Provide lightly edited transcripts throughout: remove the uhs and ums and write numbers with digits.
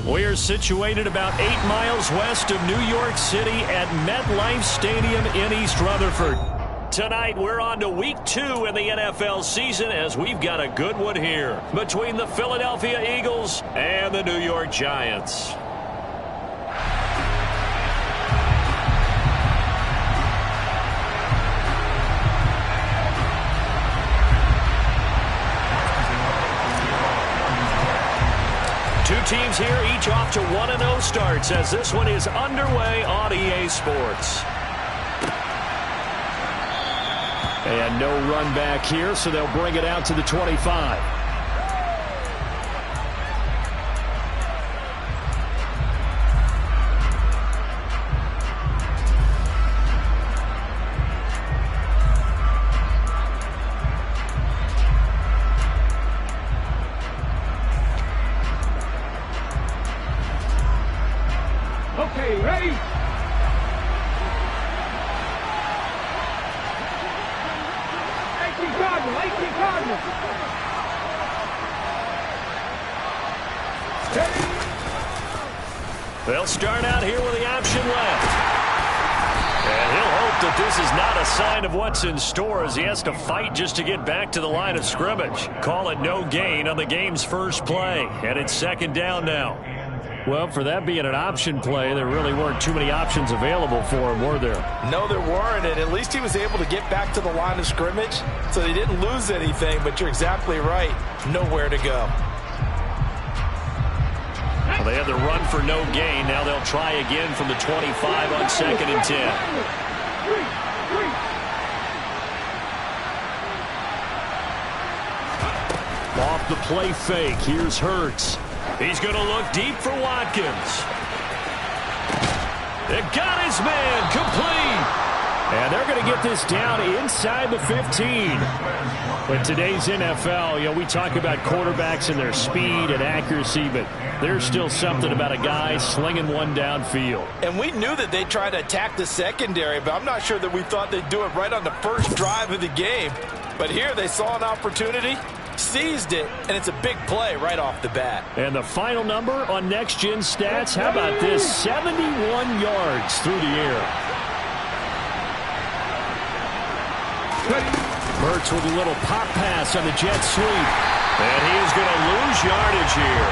We're situated about 8 miles west of New York City at MetLife Stadium in East Rutherford. Tonight, we're on to Week 2 in the NFL season as we've got a good one here between the Philadelphia Eagles and the New York Giants. Two teams here, each off to 1-0 starts as this one is underway on EA Sports. And no run back here, so they'll bring it out to the 25. Okay, ready? 18 Cardinals. They'll start out here with the option left. And he'll hope that this is not a sign of what's in store as he has to fight just to get back to the line of scrimmage. Call it no gain on the game's first play. And it's second down now. Well, for that being an option play, there really weren't too many options available for him, were there? No, there weren't, and at least he was able to get back to the line of scrimmage, so they didn't lose anything, but you're exactly right. Nowhere to go. Well, they had the run for no gain. Now they'll try again from the 25 on 2nd and 10. Off the play fake. Here's Hurts. He's going to look deep for Watkins. They got his man complete. And they're going to get this down inside the 15. In today's NFL, we talk about quarterbacks and their speed and accuracy, but there's still something about a guy slinging one downfield. And we knew that they'd try to attack the secondary, but I'm not sure that we thought they'd do it right on the first drive of the game. But here they saw an opportunity, seized it, and it's a big play right off the bat. And the final number on Next Gen Stats, how about this? 71 yards through the air. Hurts with a little pop pass on the jet sweep. And he is going to lose yardage here.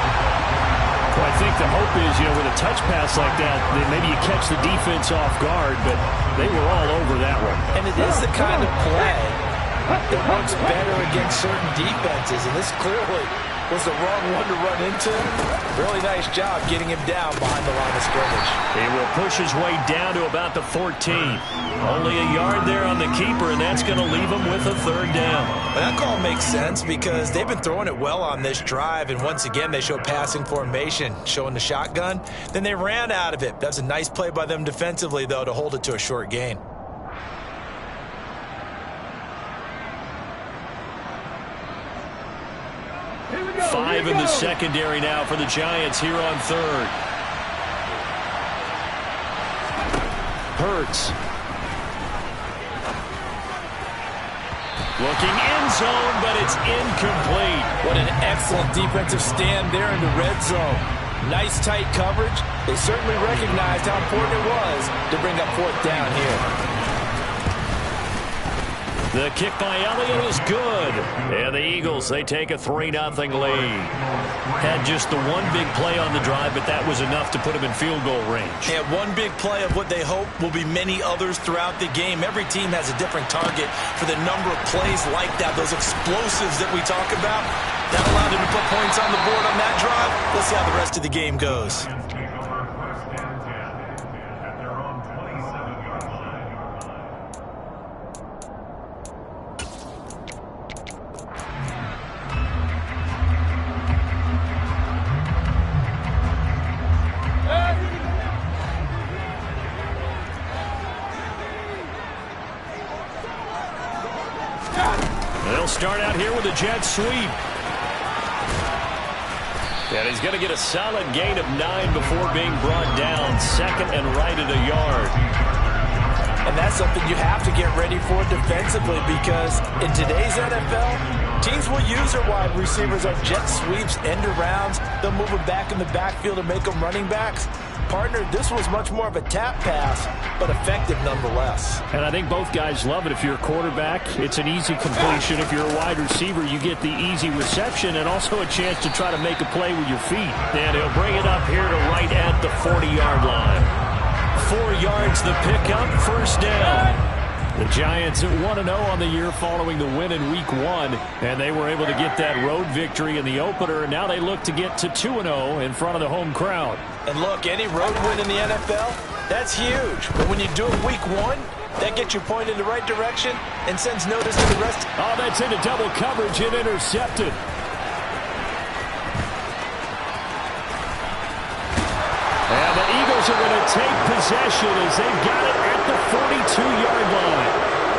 Well, I think the hope is, with a touch pass like that, that maybe you catch the defense off guard, but they were all over that one. And it is the kind of play that works better against certain defenses, and this clearly was the wrong one to run into. Really nice job getting him down behind the line of scrimmage. He will push his way down to about the 14. Only a yard there on the keeper, and that's going to leave him with a third down. Well, that call makes sense because they've been throwing it well on this drive, and once again they show passing formation, showing the shotgun. Then they ran out of it. That's a nice play by them defensively, though, to hold it to a short gain. Five in the secondary now for the Giants here on third. Hurts. Looking end zone, but it's incomplete. What an excellent defensive stand there in the red zone. Nice tight coverage. They certainly recognized how important it was to bring up fourth down here. The kick by Elliott is good. And the Eagles, they take a 3-0 lead. Had just the one big play on the drive, but that was enough to put them in field goal range. And one big play of what they hope will be many others throughout the game. Every team has a different target for the number of plays like that, those explosives that we talk about. That allowed them to put points on the board on that drive. Let's see how the rest of the game goes. They'll start out here with a jet sweep. And he's going to get a solid gain of 9 before being brought down. Second and right at a yard. And that's something you have to get ready for defensively because in today's NFL, Teams will use their wide receivers on jet sweeps, end arounds. They'll move them back in the backfield and make them running backs. Partner, this was much more of a tap pass, but effective nonetheless. And I think both guys love it. If you're a quarterback, it's an easy completion. If you're a wide receiver, you get the easy reception and also a chance to try to make a play with your feet. And he'll bring it up here to right at the 40-yard line. 4 yards the pickup, first down. The Giants at 1-0 on the year following the win in Week 1, and they were able to get that road victory in the opener, and now they look to get to 2-0 in front of the home crowd. And look, any road win in the NFL, that's huge. But when you do it Week 1, that gets you pointed in the right direction and sends notice to the rest. Oh, that's into double coverage and intercepted. And the Eagles are going to take possession as they've got it at the 42-yard line.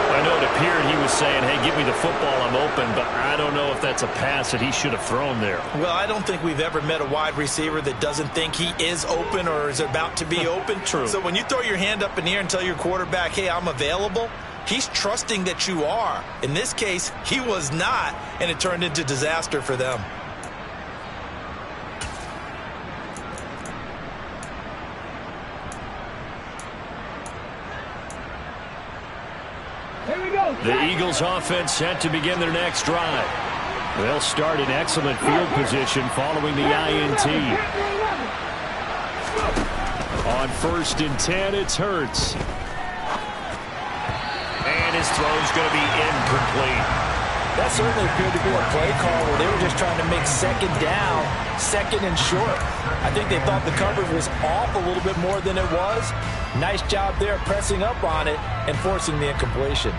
I know it appeared he was saying, hey, give me the football, I'm open, but I don't know if that's a pass that he should have thrown there. Well, I don't think we've ever met a wide receiver that doesn't think he is open or is about to be open. True. So when you throw your hand up in the air and tell your quarterback, hey, I'm available, he's trusting that you are. In this case, he was not, and it turned into disaster for them. The Eagles offense set to begin their next drive. They'll start in excellent field position following the INT. On 1st and 10, it's Hurts. And his throw's going to be incomplete. That certainly appeared to be a play call where they were just trying to make second down, second and short. I think they thought the coverage was off a little bit more than it was. Nice job there pressing up on it and forcing the incompletion.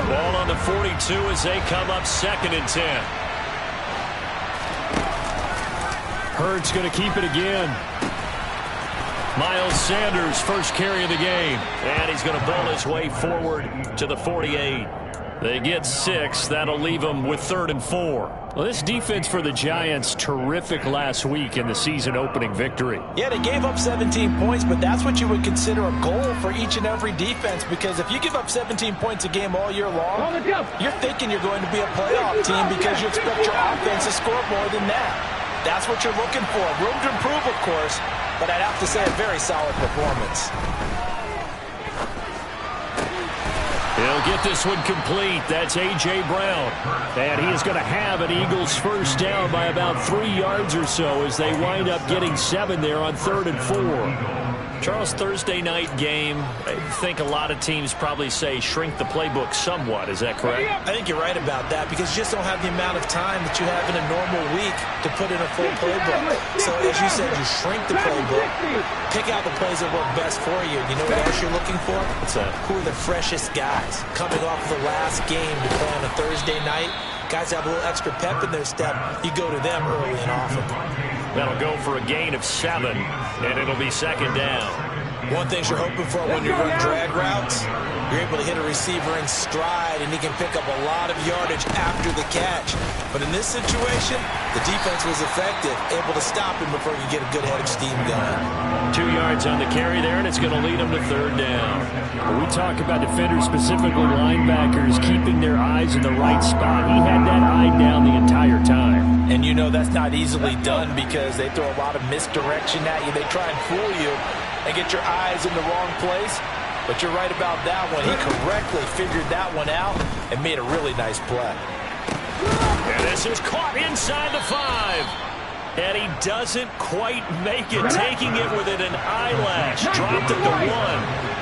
Ball on the 42 as they come up 2nd and 10. Hurts going to keep it again. Miles Sanders, first carry of the game. And he's going to ball his way forward to the 48. They get 6. That'll leave them with 3rd and 4. Well, this defense for the Giants, terrific last week in the season-opening victory. Yeah, they gave up 17 points, but that's what you would consider a goal for each and every defense, because if you give up 17 points a game all year long, you're thinking you're going to be a playoff team because you expect your offense to score more than that. That's what you're looking for. Room to improve, of course, but I'd have to say a very solid performance. He'll get this one complete. That's A.J. Brown. And he is going to have an Eagles first down by about 3 yards or so as they wind up getting 7 there on 3rd and 4. Charles, Thursday night game, I think a lot of teams probably say shrink the playbook somewhat. Is that correct? I think you're right about that because you just don't have the amount of time that you have in a normal week to put in a full playbook. So as you said, you shrink the playbook, pick out the plays that work best for you. You know what else you're looking for? What's that? Who are the freshest guys coming off of the last game to play on a Thursday night? Guys have a little extra pep in their step. You go to them early and often. That'll go for a gain of 7, and it'll be 2nd down. One thing you're hoping for when you run drag routes, you're able to hit a receiver in stride, and he can pick up a lot of yardage after the catch. But in this situation, the defense was effective, able to stop him before he could get a good head of steam going. 2 yards on the carry there, and it's going to lead them to 3rd down. When we talk about defenders, specifically linebackers, keeping their eyes in the right spot, he had that eye down the entire time. And you know that's not easily done because they throw a lot of misdirection at you. They try and fool you and get your eyes in the wrong place. But you're right about that one. He correctly figured that one out and made a really nice play. And this is caught inside the 5. And he doesn't quite make it, taking it within an eyelash. Dropped it to 1.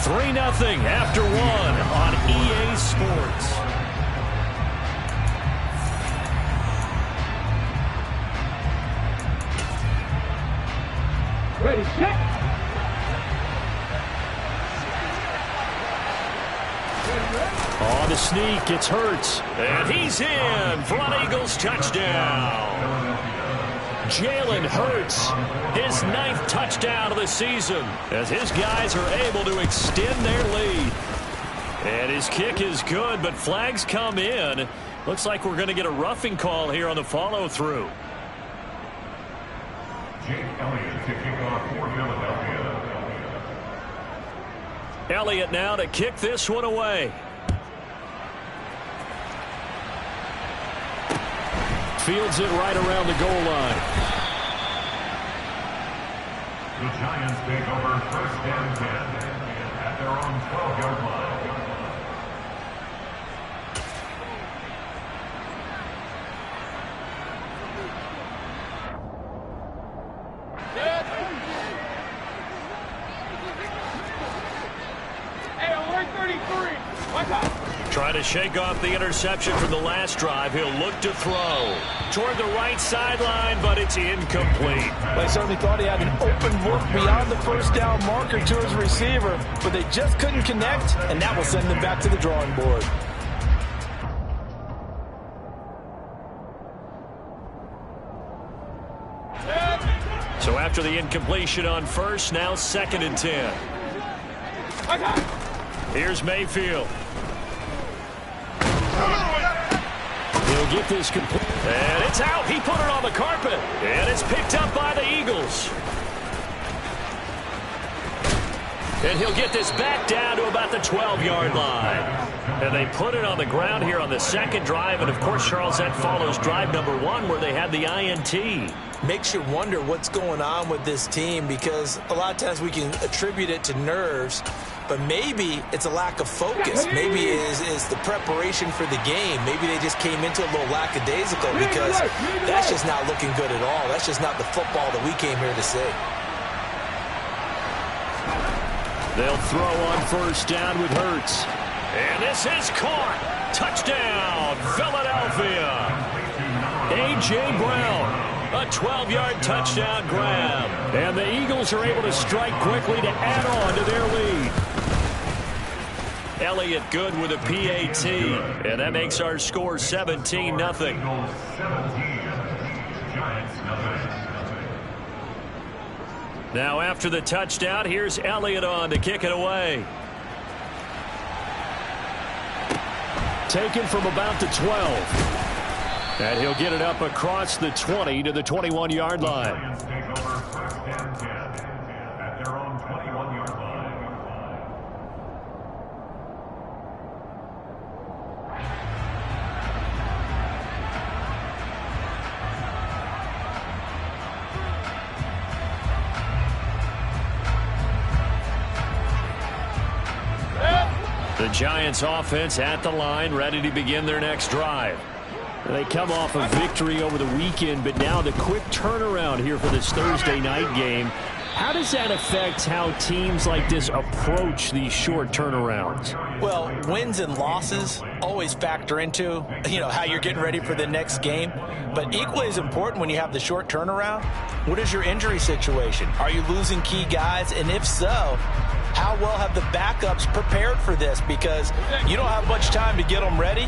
3-0 after 1 on EA Sports. Ready, set. On the sneak, it's Hurts. And he's in for an Eagles touchdown. Jalen Hurts, his 9th touchdown of the season, as his guys are able to extend their lead. And his kick is good, but flags come in. Looks like we're going to get a roughing call here on the follow-through. Jake Elliott to kick off for Philadelphia. Elliott now to kick this one away. Fields it right around the goal line. The Giants take over first and 10 at their own 12-yard line. Trying to shake off the interception from the last drive. He'll look to throw toward the right sideline, but it's incomplete. They certainly thought he had an open look beyond the first down marker to his receiver, but they just couldn't connect, and that will send them back to the drawing board. So after the incompletion on first, now 2nd and 10. Here's Mayfield. He'll get this complete. And it's out. He put it on the carpet. And it's picked up by the Eagles. And he'll get this back down to about the 12-yard line. And they put it on the ground here on the second drive. And, of course, Charles, that follows drive number 1 where they had the INT. Makes you wonder what's going on with this team, because a lot of times we can attribute it to nerves, but maybe it's a lack of focus. Maybe it is the preparation for the game. Maybe they just came into a little lackadaisical, because that's just not looking good at all. That's just not the football that we came here to see. They'll throw on first down with Hurts. And this is caught. Touchdown, Philadelphia. A.J. Brown. A 12-yard touchdown grab. And the Eagles are able to strike quickly to add on to their lead. Elliott good with a PAT. And that makes our score 17-0. Now after the touchdown, here's Elliott on to kick it away. Taken from about the 12. And he'll get it up across the 20 to the 21-yard line. The Giants offense at the line, ready to begin their next drive. They come off a victory over the weekend, but now the quick turnaround here for this Thursday night game. How does that affect how teams like this approach these short turnarounds? Well, wins and losses always factor into, how you're getting ready for the next game. But equally as important when you have the short turnaround, what is your injury situation? Are you losing key guys? And if so, how well have the backups prepared for this? Because you don't have much time to get them ready.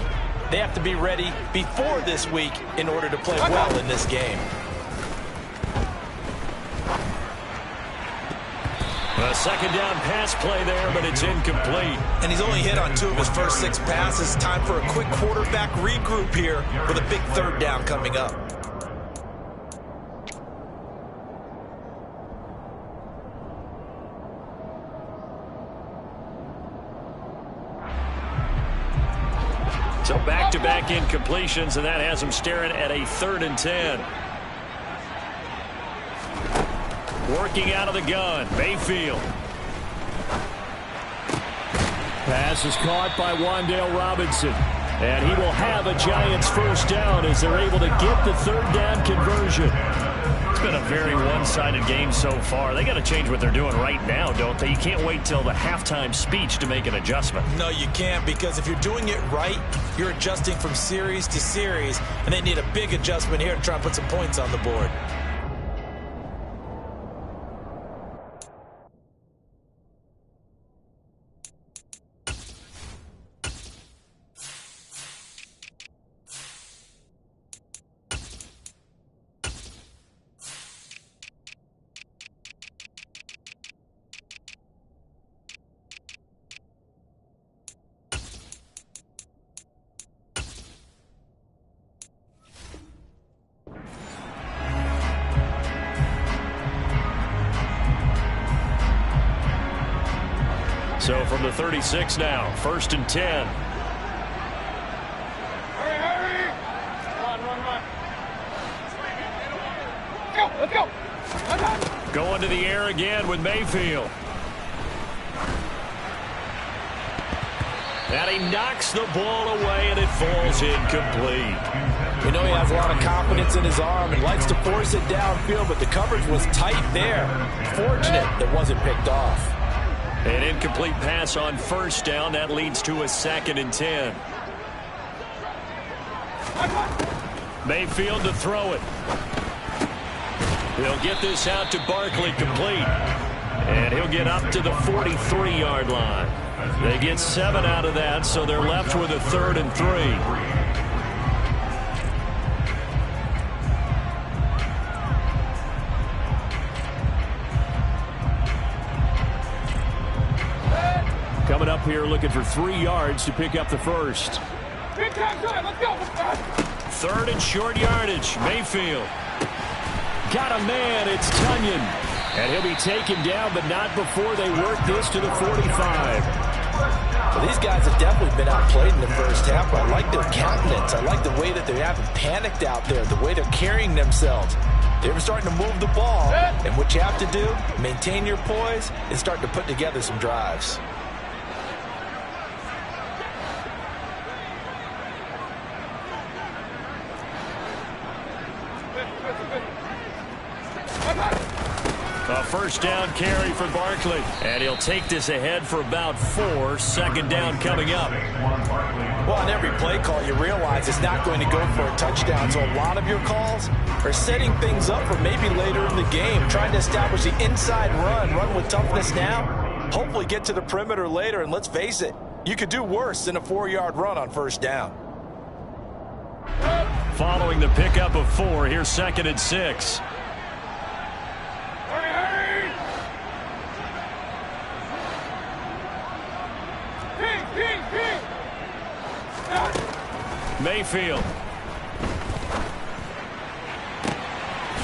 They have to be ready before this week in order to play well in this game. A second down pass play there, but it's incomplete. And he's only hit on 2 of his first 6 passes. Time for a quick quarterback regroup here with a big third down coming up. So back-to-back incompletions, and that has him staring at a 3rd and 10. Working out of the gun, Mayfield. Pass is caught by Wan'Dale Robinson. And he will have a Giants first down as they're able to get the 3rd down conversion. It's been a very one-sided game so far. They got to change what they're doing right now, don't they? You can't wait till the halftime speech to make an adjustment. No, you can't, because if you're doing it right, you're adjusting from series to series, and they need a big adjustment here to try and put some points on the board. So from the 36 now, 1st and 10. Hurry! Run. Let's go! Going to the air again with Mayfield. And he knocks the ball away, and it falls incomplete. You know he has a lot of confidence in his arm and likes to force it downfield, but the coverage was tight there. Fortunate that wasn't picked off. An incomplete pass on 1st down. That leads to a 2nd and 10. Mayfield to throw it. He'll get this out to Barkley, complete. And he'll get up to the 43-yard line. They get 7 out of that, so they're left with a 3rd and 3. Coming up here looking for 3 yards to pick up the first. Big time time, let's go! 3rd and short yardage. Mayfield. Got a man, it's Tunyon. And he'll be taken down, but not before they work this to the 45. Well, these guys have definitely been outplayed in the first half. I like their countenance. I like the way that they haven't panicked out there, the way they're carrying themselves. They're starting to move the ball. And what you have to do, maintain your poise and start to put together some drives. A 1st down carry for Barkley. And he'll take this ahead for about 4. 2nd down coming up. Well, on every play call, you realize it's not going to go for a touchdown. So a lot of your calls are setting things up for maybe later in the game, trying to establish the inside run with toughness now. Hopefully get to the perimeter later. And let's face it, you could do worse than a 4-yard run on 1st down. Following the pickup of 4, here's 2nd and 6. Mayfield.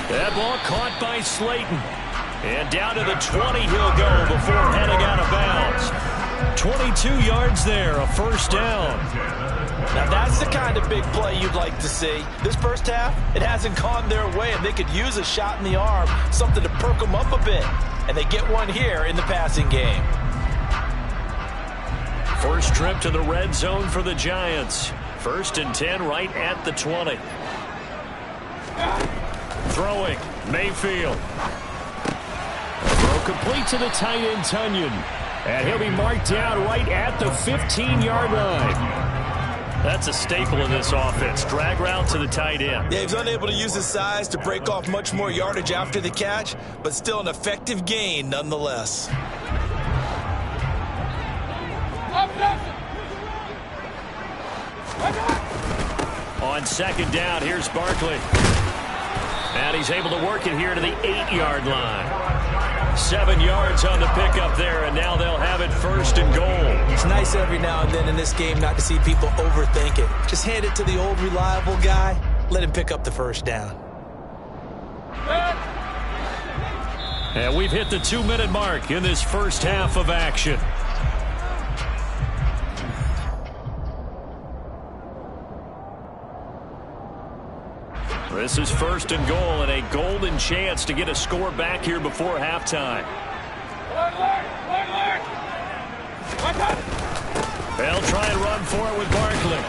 That ball caught by Slayton. And down to the 20 he'll go before heading out of bounds. 22 yards there, a 1st down. Now that's the kind of big play you'd like to see. This first half, it hasn't gone their way, and they could use a shot in the arm, something to perk them up a bit. And they get one here in the passing game. First trip to the red zone for the Giants. 1st and 10 right at the 20. Throwing, Mayfield. Throw complete to the tight end, Tunyon. And he'll be marked down right at the 15-yard line. That's a staple of this offense. Drag route to the tight end. Yeah, he's unable to use his size to break off much more yardage after the catch, but still an effective gain nonetheless. On 2nd down, here's Barkley. And he's able to work it here to the 8-yard line. 7 yards on the pickup there, and now they'll have it 1st and goal. It's nice every now and then in this game not to see people overthink it. Just hand it to the old reliable guy. Let him pick up the 1st down. And we've hit the 2-minute mark in this first half of action. This is 1st and goal and a golden chance to get a score back here before halftime. They'll try and run for it with Barkley.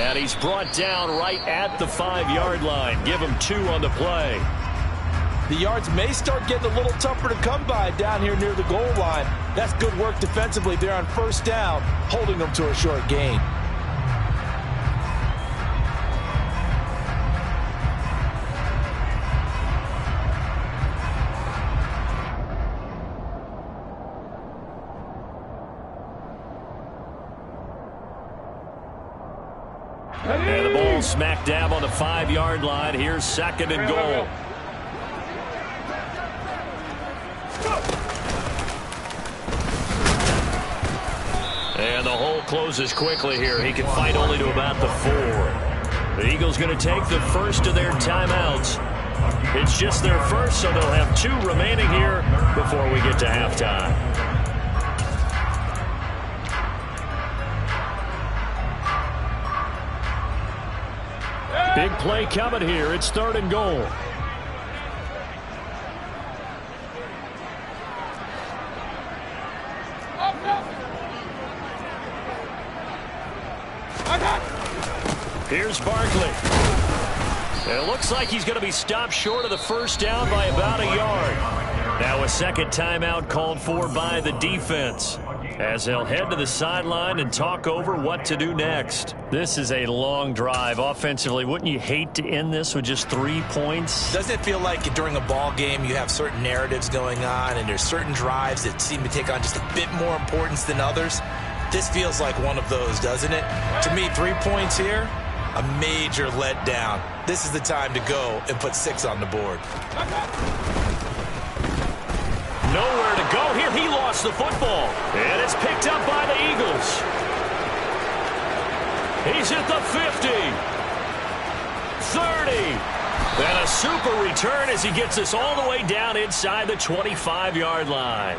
And he's brought down right at the 5-yard line. Give him 2 on the play. The yards may start getting a little tougher to come by down here near the goal line. That's good work defensively there on 1st down, holding them to a short gain. And the ball smack dab on the 5-yard line. Here's 2nd and goal. And the hole closes quickly here. He can fight only to about the 4. The Eagles going to take the first of their timeouts. It's just their first, so they'll have 2 remaining here before we get to halftime. Big play coming here. It's 3rd and goal. Here's Barkley. It looks like he's going to be stopped short of the first down by about a yard. Now a second timeout called for by the defense, as they'll head to the sideline and talk over what to do next. This is a long drive offensively. Wouldn't you hate to end this with just 3 points? Doesn't it feel like during a ball game you have certain narratives going on and there's certain drives that seem to take on just a bit more importance than others? This feels like one of those, doesn't it? To me, 3 points here, a major letdown. This is the time to go and put 6 on the board. Nowhere to go here. He lost the football. And it's picked up by the Eagles. He's at the 50. 30. And a super return as he gets us all the way down inside the 25-yard line.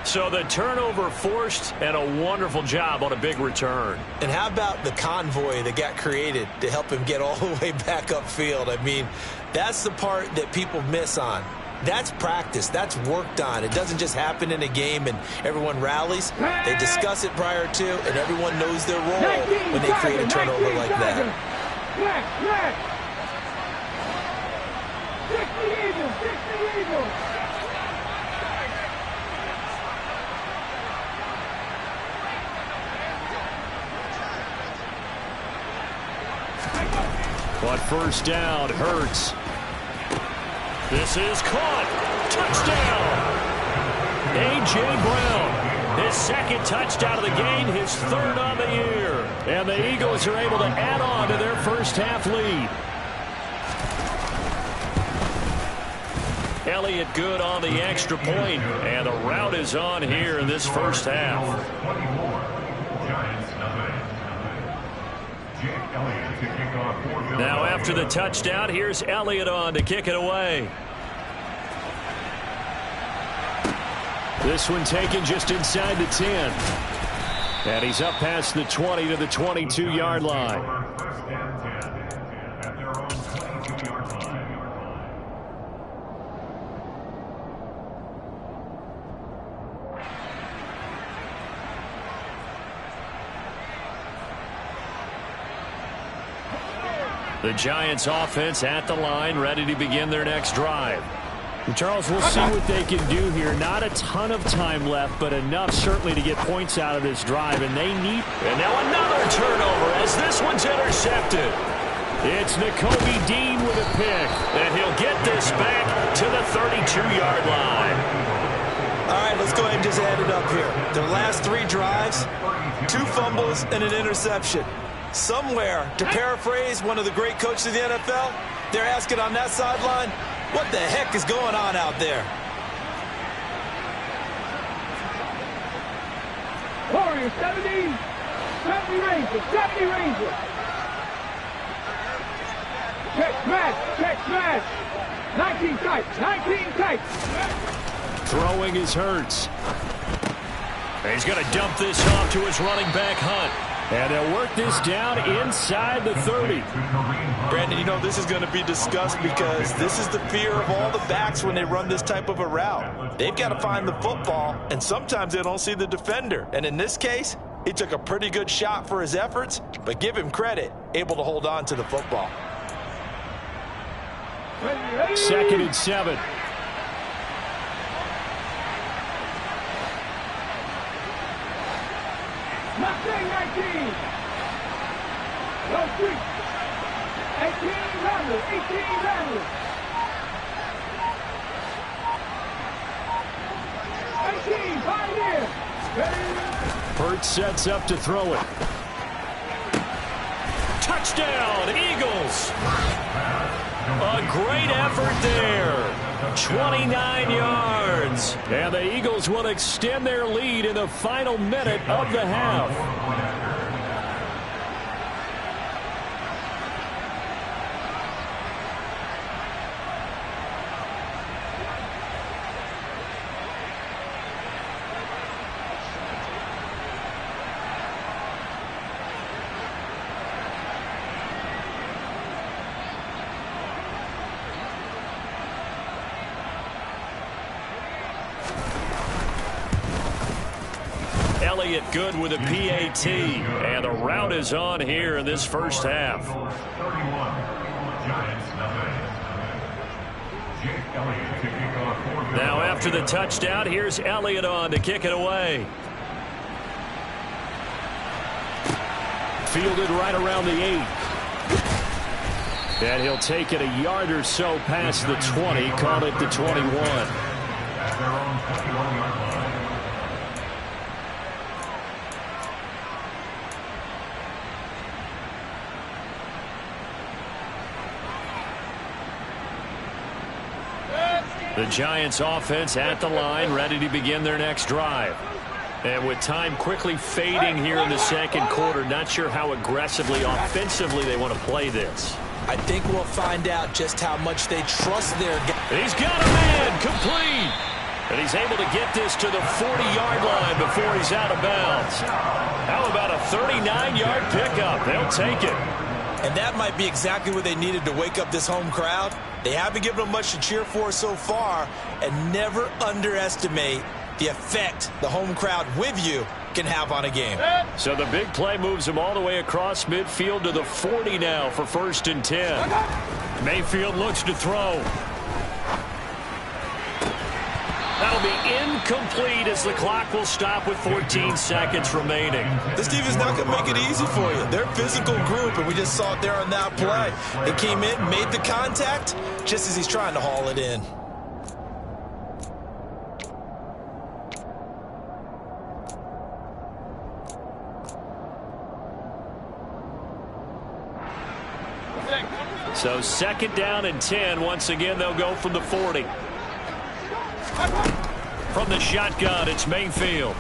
So the turnover forced, and a wonderful job on a big return. And how about the convoy that got created to help him get all the way back upfield? I mean, that's the part that people miss on. That's practice. That's worked on. It doesn't just happen in a game and everyone rallies. They discuss it prior to, and everyone knows their role when they create a turnover like that. 60 Eagles. But first down, Hurts. This is caught. Touchdown. A.J. Brown. His second touchdown of the game, his 3rd on the year. And the Eagles are able to add on to their first half lead. Elliott good on the extra point, and the route is on here in this first half. Now after the touchdown, here's Elliott on to kick it away. This one taken just inside the 10. And he's up past the 20 to the 22-yard line. The Giants offense at the line, ready to begin their next drive. Charles, we'll see what they can do here. Not a ton of time left, but enough certainly to get points out of this drive, and they need... And now another turnover as this one's intercepted. It's Nakobe Dean with a pick, and he'll get this back to the 32-yard line. All right, let's go ahead and just add it up here. Their last 3 drives, 2 fumbles and an interception. Somewhere, to paraphrase one of the great coaches of the NFL, they're asking on that sideline, what the heck is going on out there? Warriors, 70 Rangers, 70 Rangers. Check smash. 19 tight. Throwing is Hurts. He's going to dump this off to his running back, Hunt. And they'll work this down inside the 30. Brandon, you know this is going to be discussed because this is the fear of all the backs when they run this type of a route. They've got to find the football, and sometimes they don't see the defender. And in this case, he took a pretty good shot for his efforts, but give him credit, able to hold on to the football. 2nd and 7. Mustang 19. No street. 18 Ramblers. 18 Ramblers. 18 Pioneer. Hurts sets up to throw it. Touchdown, Eagles. A great effort there. 29 yards. And the Eagles will extend their lead in the final minute of the half. Elliott good with a PAT. And the rout is on here in this first half. 31. Giants nothing. Jake Elliott to kick off for Now after the touchdown, here's Elliott on to kick it away. Fielded right around the 8. And he'll take it a yard or so past the 20, call it the 21. At their own 21-yard line. The Giants offense at the line, ready to begin their next drive. And with time quickly fading here in the second quarter, not sure how aggressively, offensively they want to play this. I think we'll find out just how much they trust their guy. He's got a man, complete. And he's able to get this to the 40-yard line before he's out of bounds. How about a 39-yard pickup? They'll take it. And that might be exactly what they needed to wake up this home crowd. They haven't given them much to cheer for so far, and never underestimate the effect the home crowd with you can have on a game. So the big play moves him all the way across midfield to the 40 now for 1st and 10. Mayfield looks to throw. That'll be incomplete as the clock will stop with 14 seconds remaining. This defense is not going to make it easy for you. They're a physical group, and we just saw it there on that play. They came in, made the contact, just as he's trying to haul it in. So 2nd down and 10. Once again, they'll go from the 40. From the shotgun, it's Mayfield.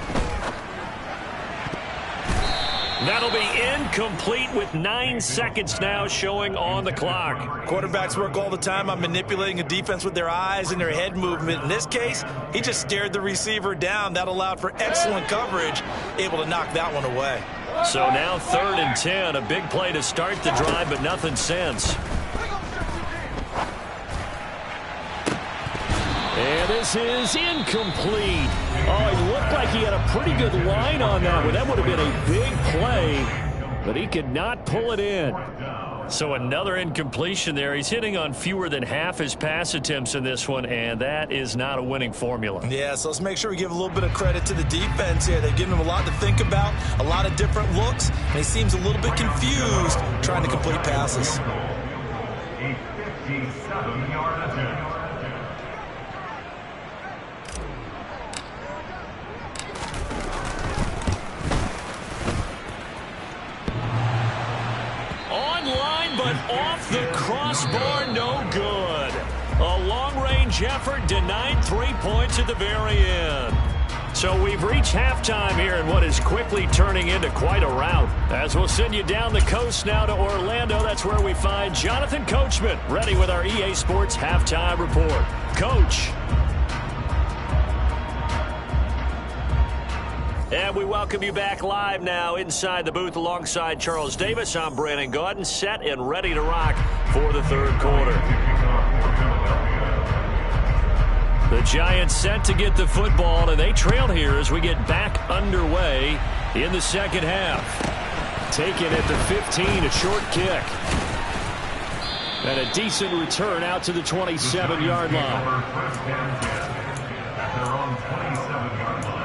That'll be incomplete with 9 seconds now showing on the clock. Quarterbacks work all the time on manipulating a defense with their eyes and their head movement. In this case, he just stared the receiver down. That allowed for excellent coverage, able to knock that one away. So now 3rd and 10, a big play to start the drive, but nothing since. And this is incomplete. Oh, he looked like he had a pretty good line on that one. That would have been a big play, but he could not pull it in. So another incompletion there. He's hitting on fewer than half his pass attempts in this one, and that is not a winning formula. Yeah, so let's make sure we give a little bit of credit to the defense here. They've given him a lot to think about, a lot of different looks, and he seems a little bit confused trying to complete passes. A 57-yard attempt. But off the crossbar, no good. A long-range effort denied 3 points at the very end. So we've reached halftime here in what is quickly turning into quite a rout. As we'll send you down the coast now to Orlando, that's where we find Jonathan Coachman, ready with our EA Sports Halftime Report. Coach. And we welcome you back live now inside the booth alongside Charles Davis. I'm Brandon Gaudin, set and ready to rock for the 3rd quarter. The Giants set to get the football, and they trail here as we get back underway in the 2nd half. Taken at the 15, a short kick. And a decent return out to the 27-yard line. At their own 27-yard line.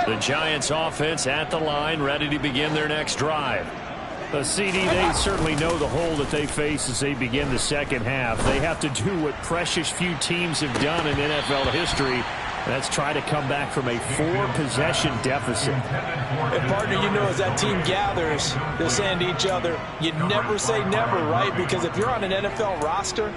The Giants offense at the line, ready to begin their next drive. CD, they certainly know the hole that they face as they begin the 2nd half. They have to do what precious few teams have done in NFL history. That's try to come back from a 4-possession deficit. And partner, you know, as that team gathers, they're saying to each other, you never say never, right? Because if you're on an NFL roster,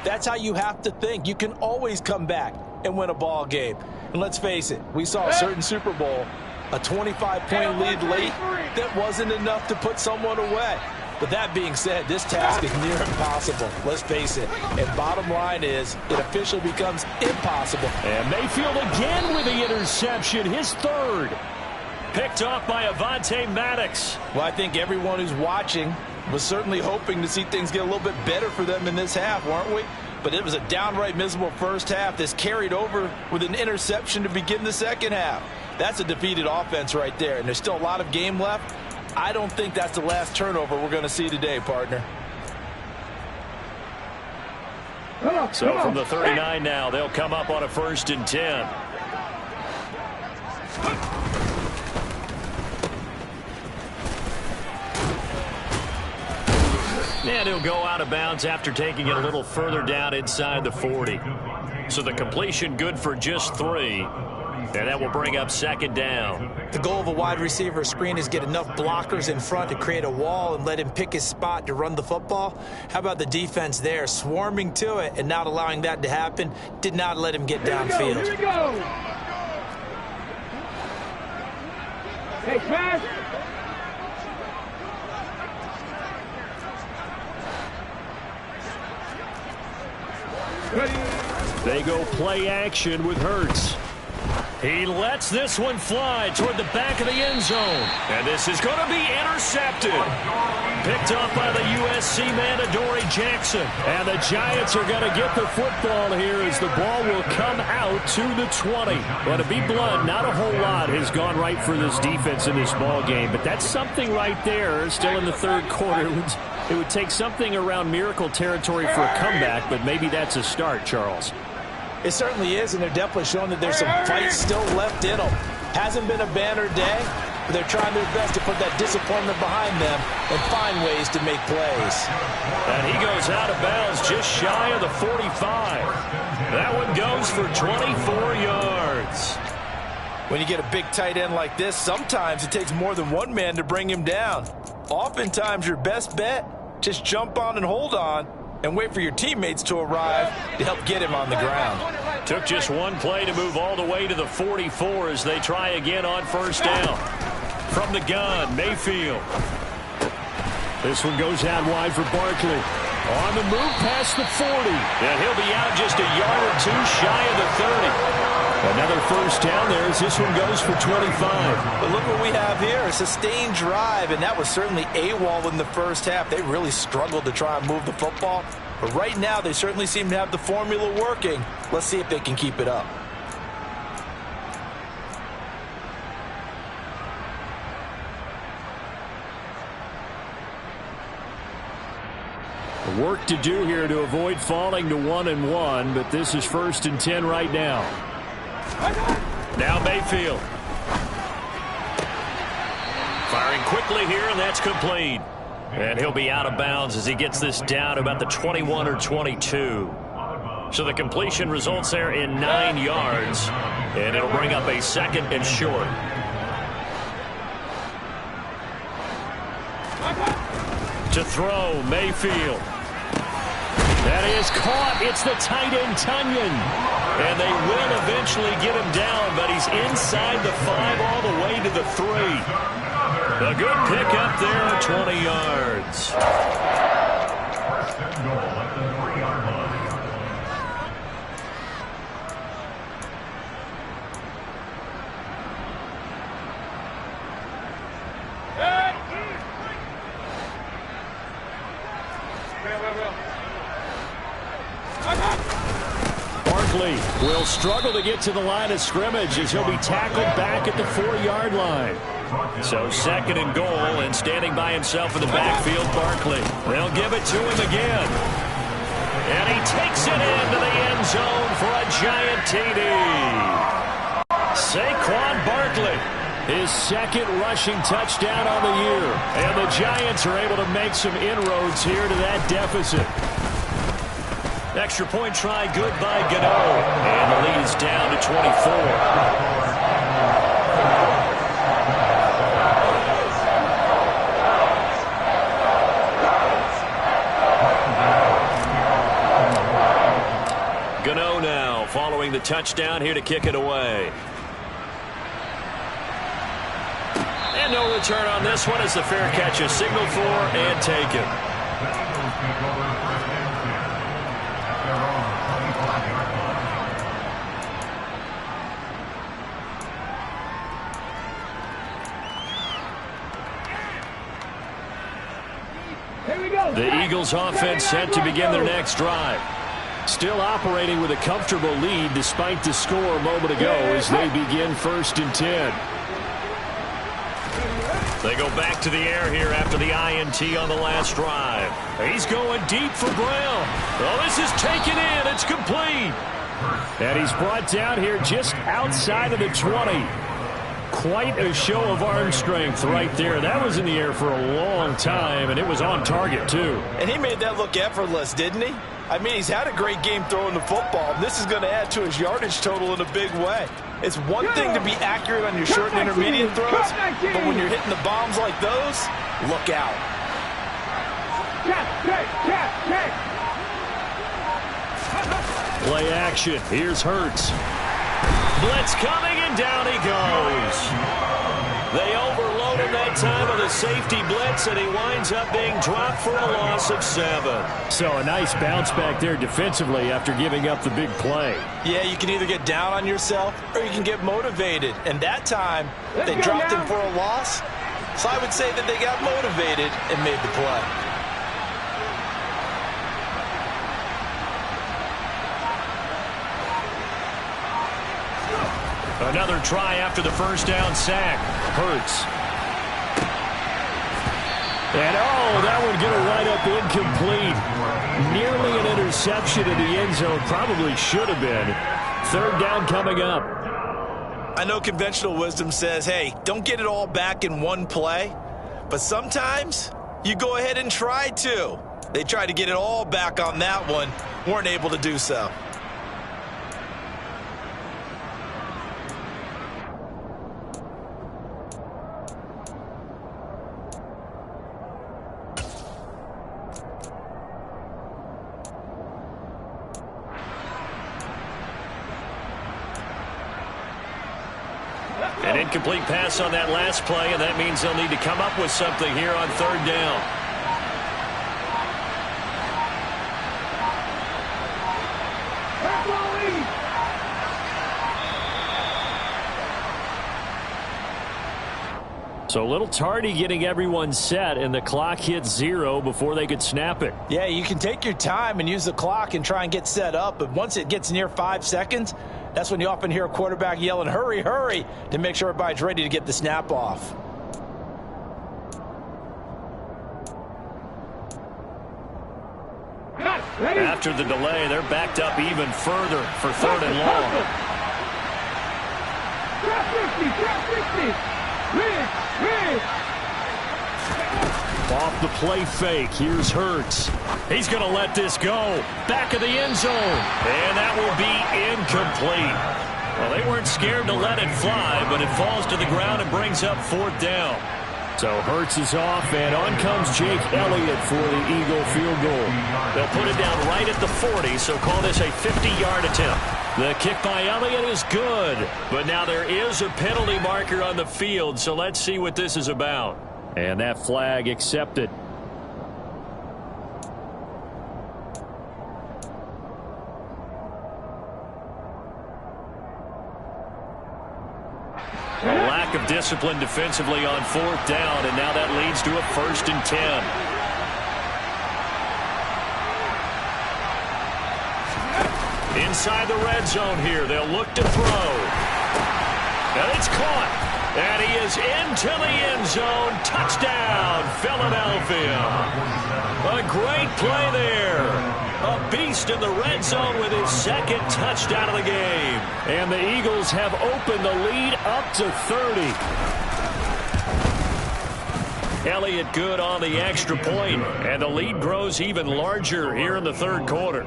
that's how you have to think. You can always come back and win a ball game. And let's face it, we saw a certain Super Bowl, a 25-point lead late, that wasn't enough to put someone away. But that being said, this task is near impossible. Let's face it. And bottom line is, it officially becomes impossible. And Mayfield again with the interception, his 3rd. picked off by Avonte Maddox. Well, I think everyone who's watching was certainly hoping to see things get a little bit better for them in this half, weren't we? But it was a downright miserable first half. This carried over with an interception to begin the second half. That's a defeated offense right there, and there's still a lot of game left. I don't think that's the last turnover we're going to see today, partner. So from the 39 now, they'll come up on a 1st and 10. And he'll go out of bounds after taking it a little further down inside the 40. So the completion good for just 3. And that will bring up 2nd down. The goal of a wide receiver screen is get enough blockers in front to create a wall and let him pick his spot to run the football. How about the defense there, swarming to it and not allowing that to happen? Did not let him get downfield. Here we go. Hey, pass. They go play action with Hurts. He lets this one fly toward the back of the end zone. And this is going to be intercepted. Picked off by the USC man, Adoree Jackson. And the Giants are going to get the football here as the ball will come out to the 20. But to be blunt, not a whole lot has gone right for this defense in this ball game. But that's something right there, still in the 3rd quarter. It would take something around miracle territory for a comeback, but maybe that's a start, Charles. It certainly is, and they're definitely showing that there's some fight still left in them. Hasn't been a banner day, but they're trying their best to put that disappointment behind them and find ways to make plays. And he goes out of bounds just shy of the 45. That one goes for 24 yards. When you get a big tight end like this, sometimes it takes more than one man to bring him down. Oftentimes, your best bet, just jump on and hold on and wait for your teammates to arrive to help get him on the ground. Took just one play to move all the way to the 44 as they try again on 1st down. From the gun, Mayfield. This one goes out wide for Barkley. On the move past the 40. And he'll be out just a yard or 2 shy of the 30. Another 1st down there as this one goes for 25. But look what we have here, a sustained drive, and that was certainly AWOL in the first half. They really struggled to try and move the football. But right now, they certainly seem to have the formula working. Let's see if they can keep it up. Work to do here to avoid falling to 1-1, but this is 1st and 10 right now. Now Mayfield. Firing quickly here, and that's complete. And he'll be out of bounds as he gets this down about the 21 or 22. So the completion results there in 9 yards, and it'll bring up a 2nd and short. To throw, Mayfield. That is caught. It's the tight end, Tunyon. And they will eventually get him down, but he's inside the 5 all the way to the 3. A good pick up there, 20 yards. 1st and goal at the 3-yard line. Barkley will struggle to get to the line of scrimmage as he'll be tackled back at the 4-yard line. So 2nd and goal, and standing by himself in the backfield, Barkley. They'll give it to him again. And he takes it into the end zone for a giant TD. Saquon Barkley, his 2nd rushing touchdown on the year. And the Giants are able to make some inroads here to that deficit. Extra point try good by Gano. And the lead is down to 24. Gano now following the touchdown here to kick it away. And no return on this one as the fair catch is signaled for and taken. The Eagles offense set to begin their next drive. Still operating with a comfortable lead despite the score a moment ago as they begin 1st and 10. They go back to the air here after the INT on the last drive. He's going deep for Brown. Oh, this is taken in. It's complete. And he's brought down here just outside of the 20. Quite a show of arm strength right there. That was in the air for a long time, and it was on target, too. And he made that look effortless, didn't he? I mean, he's had a great game throwing the football, and this is going to add to his yardage total in a big way. It's one thing to be accurate on your short and intermediate throws, but when you're hitting the bombs like those, look out. Play action. Here's Hurts. Blitz coming, and down he goes. They overload him that time with a safety blitz, and he winds up being dropped for a loss of 7. So a nice bounce back there defensively after giving up the big play. Yeah, you can either get down on yourself or you can get motivated. And that time, they dropped him for a loss. So I would say that they got motivated and made the play. Another try after the first down sack. Hurts. And that would get a write-up incomplete. Nearly an interception in the end zone. Probably should have been. 3rd down coming up. I know conventional wisdom says, hey, don't get it all back in one play. But sometimes you go ahead and try to. They tried to get it all back on that one. Weren't able to do so. An incomplete pass on that last play, and that means they'll need to come up with something here on 3rd down. So a little tardy getting everyone set, and the clock hit 0 before they could snap it. Yeah, you can take your time and use the clock and try and get set up, but once it gets near 5 seconds, that's when you often hear a quarterback yelling, hurry, hurry, to make sure everybody's ready to get the snap off. After the delay, they're backed up even further for 3rd and long. Off the play fake, here's Hurts. He's going to let this go. Back of the end zone. And that will be incomplete. Well, they weren't scared to let it fly, but it falls to the ground and brings up 4th down. So Hurts is off, and on comes Jake Elliott for the Eagle field goal. They'll put it down right at the 40, so call this a 50-yard attempt. The kick by Elliott is good, but now there is a penalty marker on the field, so let's see what this is about. And that flag accepted. A lack of discipline defensively on 4th down, and now that leads to a 1st and 10. Inside the red zone here, they'll look to throw. And it's caught. And he is into the end zone. Touchdown, Philadelphia. A great play there. A beast in the red zone with his 2nd touchdown of the game. And the Eagles have opened the lead up to 30. Elliott good on the extra point, and the lead grows even larger here in the 3rd quarter.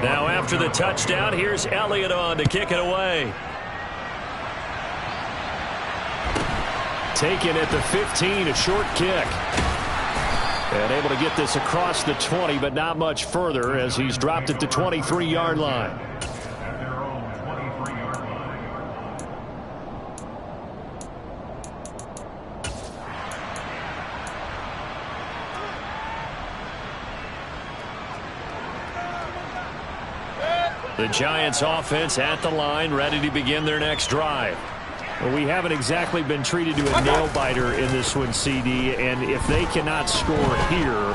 Now after the touchdown, here's Elliott on to kick it away. Taken at the 15, a short kick. And able to get this across the 20, but not much further as he's dropped it to 23-yard line. The Giants offense at the line, ready to begin their next drive. Well, we haven't exactly been treated to a nail-biter in this one, CD, and if they cannot score here,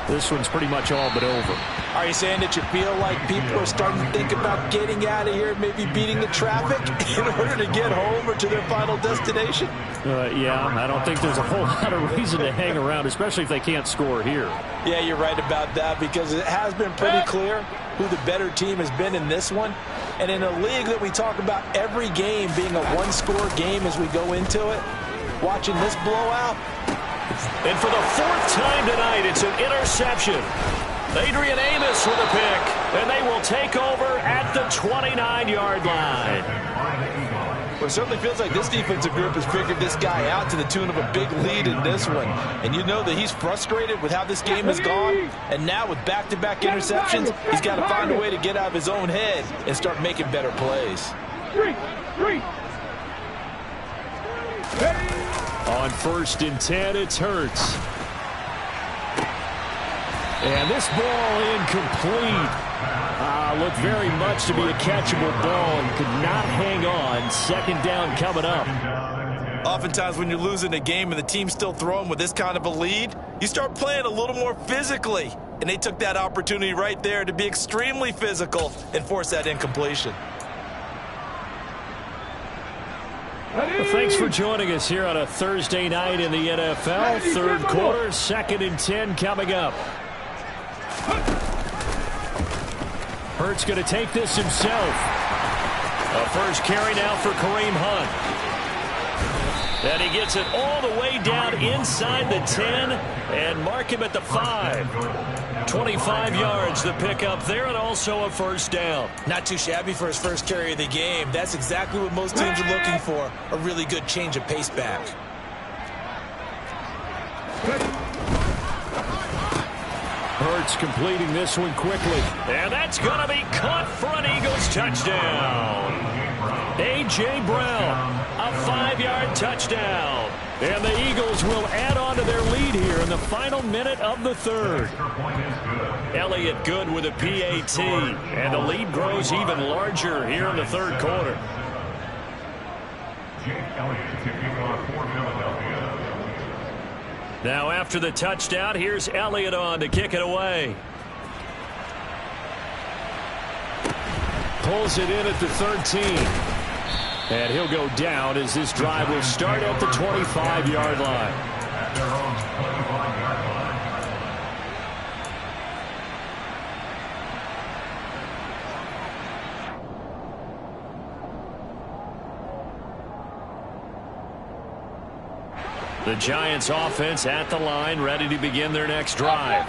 this one's pretty much all but over. Are you saying that you feel like people are starting to think about getting out of here, maybe beating the traffic in order to get home or to their final destination? Yeah, I don't think there's a whole lot of reason to hang around, especially if they can't score here. Yeah, you're right about that, because it has been pretty clear who the better team has been in this one. And in a league that we talk about every game being a one-score game as we go into it, watching this blowout. And for the 4th time tonight, it's an interception. Adrian Amos with a pick, and they will take over at the 29-yard line. Well, it certainly feels like this defensive group has figured this guy out to the tune of a big lead in this one. And you know that he's frustrated with how this game has gone. And now with back-to-back interceptions, he's got to find a way to get out of his own head and start making better plays. On 1st and 10, it's Hurts. And this ball incomplete. Looked very much to be a catchable ball and could not hang on. 2nd down coming up. Oftentimes when you're losing a game and the team's still throwing with this kind of a lead, you start playing a little more physically. And they took that opportunity right there to be extremely physical and force that incompletion. Well, thanks for joining us here on a Thursday night in the NFL. 3rd quarter, 2nd and 10 coming up. Hurts going to take this himself. A first carry now for Kareem Hunt. And he gets it all the way down inside the 10 and mark him at the 5. 25 yards the pickup there, and also a 1st down. Not too shabby for his first carry of the game. That's exactly what most teams are looking for, a really good change of pace back. Hurts completing this one quickly. And that's going to be caught for an Eagles touchdown. A.J. Brown, a 5-yard touchdown. And the Eagles will add on to their lead here in the final minute of the 3rd. Elliott good with a PAT. And the lead grows even larger here in the 3rd quarter. Now after the touchdown, here's Elliott on to kick it away. Pulls it in at the 13. And he'll go down as this drive will start at the 25-yard line. The Giants offense at the line, ready to begin their next drive.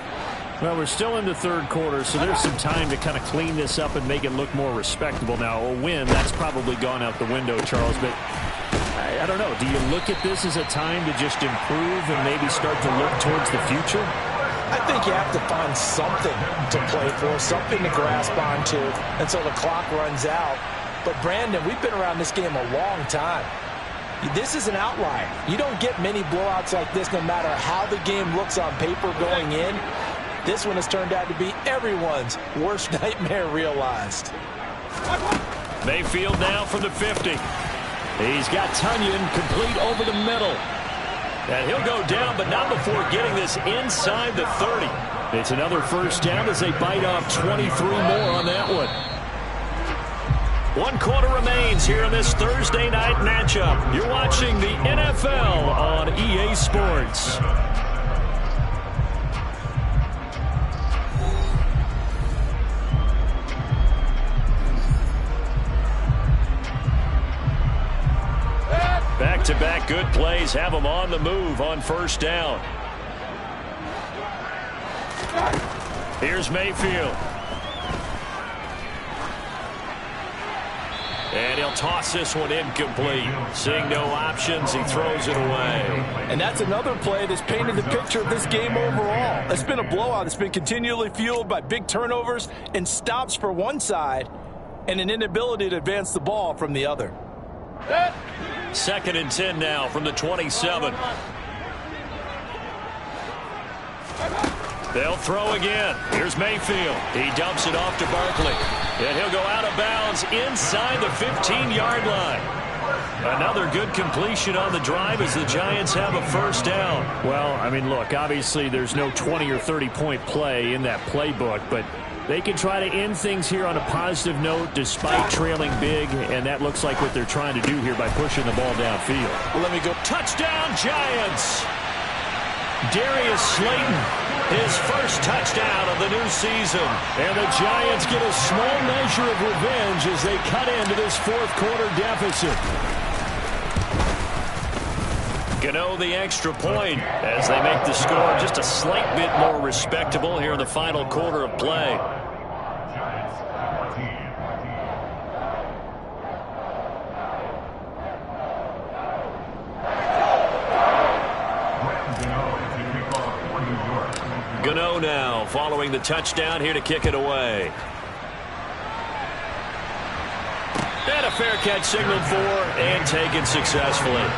Well, we're still in the 3rd quarter, so there's some time to kind of clean this up and make it look more respectable. Now, a win, that's probably gone out the window, Charles, but I don't know. Do you look at this as a time to just improve and maybe start to look towards the future? I think you have to find something to play for, something to grasp onto until the clock runs out. But, Brandon, we've been around this game a long time. This is an outlier. You don't get many blowouts like this no matter how the game looks on paper going in. This one has turned out to be everyone's worst nightmare realized. Mayfield now from the 50. He's got Tunyon complete over the middle. And he'll go down, but not before getting this inside the 30. It's another 1st down as they bite off 23 more on that one. 1 quarter remains here in this Thursday night matchup. You're watching the NFL on EA Sports. Back-to-back good plays have them on the move on 1st down. Here's Mayfield. And he'll toss this one incomplete. Seeing no options, he throws it away. And that's another play that's painted the picture of this game overall. It's been a blowout. It's been continually fueled by big turnovers and stops for one side and an inability to advance the ball from the other. 2nd and 10 now from the 27. They'll throw again. Here's Mayfield. He dumps it off to Barkley. And he'll go out of bounds inside the 15-yard line. Another good completion on the drive as the Giants have a first down. Well, I mean, look, obviously there's no 20 or 30-point play in that playbook, but they can try to end things here on a positive note despite trailing big, and that looks like what they're trying to do here by pushing the ball downfield. Well, let me go. Touchdown, Giants! Darius Slayton, his first touchdown of the new season. And the Giants get a small measure of revenge as they cut into this fourth-quarter deficit. Gano the extra point as they make the score just a slight bit more respectable here in the final quarter of play. Gano now following the touchdown here to kick it away. And a fair catch signaled for and taken successfully.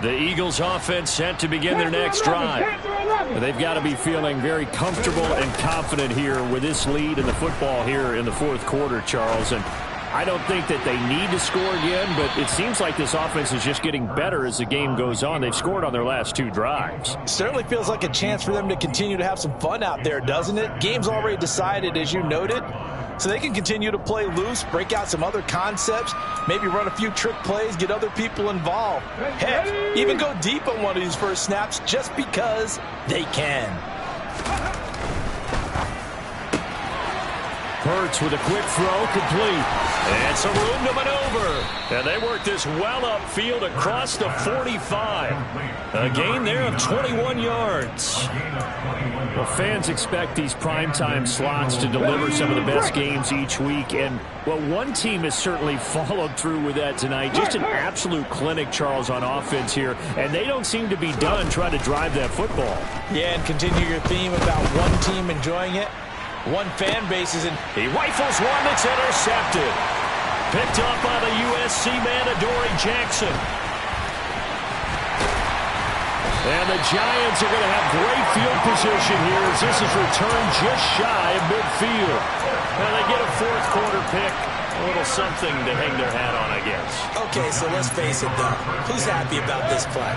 The Eagles offense set to begin their next drive. They've got to be feeling very comfortable and confident here with this lead in the football here in the fourth quarter, Charles. And I don't think that they need to score again, but it seems like this offense is just getting better as the game goes on. They've scored on their last two drives. Certainly feels like a chance for them to continue to have some fun out there, doesn't it? Game's already decided, as you noted. So they can continue to play loose, break out some other concepts, maybe run a few trick plays, get other people involved. Heck, even go deep on one of these first snaps just because they can. Hurts with a quick throw, complete. And some room to maneuver. And they work this well upfield across the 45. A gain there of 21 yards. Well, fans expect these primetime slots to deliver some of the best games each week. And, well, one team has certainly followed through with that tonight. Just an absolute clinic, Charles, on offense here. And they don't seem to be done trying to drive that football. Yeah, and continue your theme about one team enjoying it. One fan base is in. He rifles one that's intercepted. Picked up by the USC man, Adoree Jackson. And the Giants are going to have great field position here as this is returned just shy of midfield. And they get a fourth quarter pick. A little something to hang their hat on, I guess. Okay, so let's face it, though. Who's happy about this play?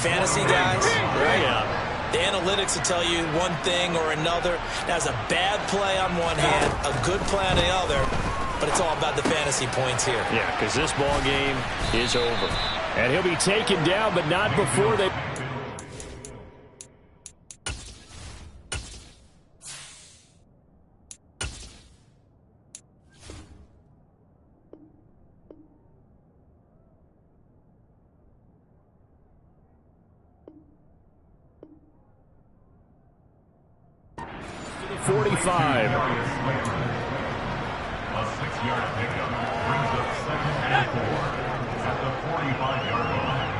Fantasy guys, right? Yeah. The analytics will tell you one thing or another. That's a bad play on one hand, a good play on the other, but it's all about the fantasy points here. Yeah, because this ball game is over. And he'll be taken down, but not before they... A 6-yard pickup brings up 2nd and 4 at the 45-yard line.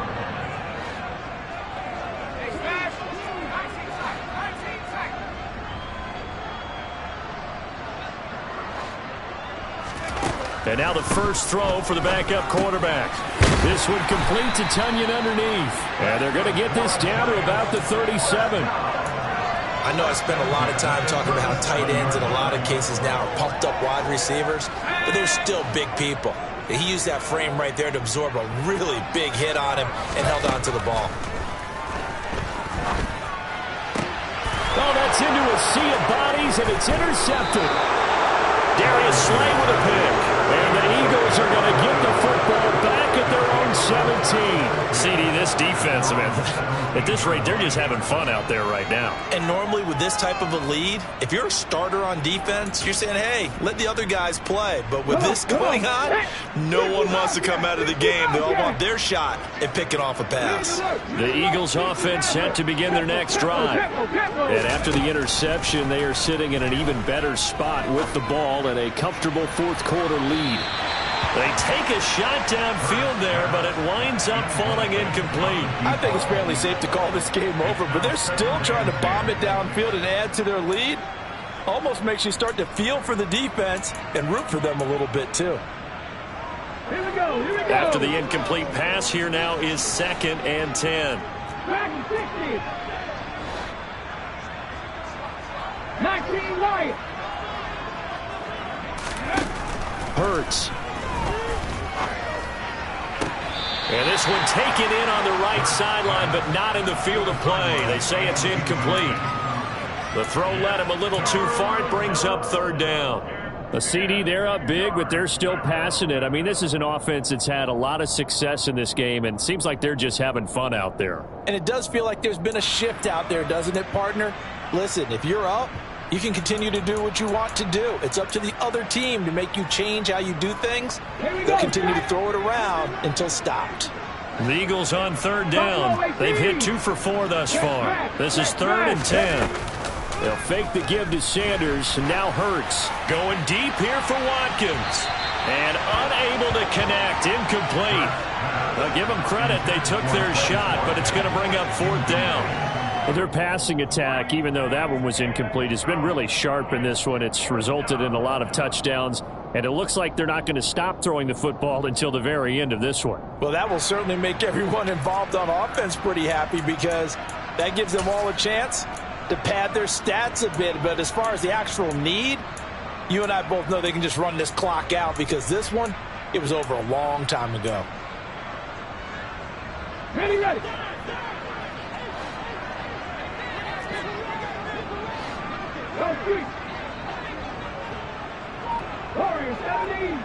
And now the first throw for the backup quarterback. This one complete to Tunyon underneath. And they're going to get this down to about the 37. I know I spent a lot of time talking about how tight ends in a lot of cases now are pumped up wide receivers, but they're still big people. He used that frame right there to absorb a really big hit on him and held on to the ball. Oh, that's into a sea of bodies, and it's intercepted. Darius Slay with a pick. And the Eagles are going to get the football back at their own 17. CD, this defense, man, at this rate, they're just having fun out there right now. And normally with this type of a lead, if you're a starter on defense, you're saying, hey, let the other guys play. But with this going on, no one wants to come out of the game. They all want their shot at picking off a pass. The Eagles offense set to begin their next drive. And after the interception, they are sitting in an even better spot with the ball and a comfortable fourth quarter lead. They take a shot downfield there, but it winds up falling incomplete. I think it's fairly safe to call this game over, but they're still trying to bomb it downfield and add to their lead. Almost makes you start to feel for the defense and root for them a little bit too. Here we go. Here we go. After the incomplete pass, here now is 2nd and 10. Back to 60. 19 right. Hurts. And this one taken in on the right sideline, but not in the field of play. They say it's incomplete. The throw led him a little too far. It brings up 3rd down. A CD, they're up big, but they're still passing it. I mean, this is an offense that's had a lot of success in this game, and it seems like they're just having fun out there. And it does feel like there's been a shift out there, doesn't it, partner? Listen, if you're up, you can continue to do what you want to do. It's up to the other team to make you change how you do things. They'll continue to throw it around until stopped. The Eagles on 3rd down. They've hit 2 for 4 thus far. This is 3rd and 10. They'll fake the give to Sanders, and now Hurts. Going deep here for Watkins. And unable to connect. Incomplete. I'll give them credit. They took their shot, but it's going to bring up 4th down. Well, their passing attack, even though that one was incomplete, has been really sharp in this one. It's resulted in a lot of touchdowns, and it looks like they're not going to stop throwing the football until the very end of this one. Well, that will certainly make everyone involved on offense pretty happy because that gives them all a chance to pad their stats a bit. But as far as the actual need, you and I both know they can just run this clock out because this one, it was over a long time ago. Ready, ready. Go, 3. Warriors, 17.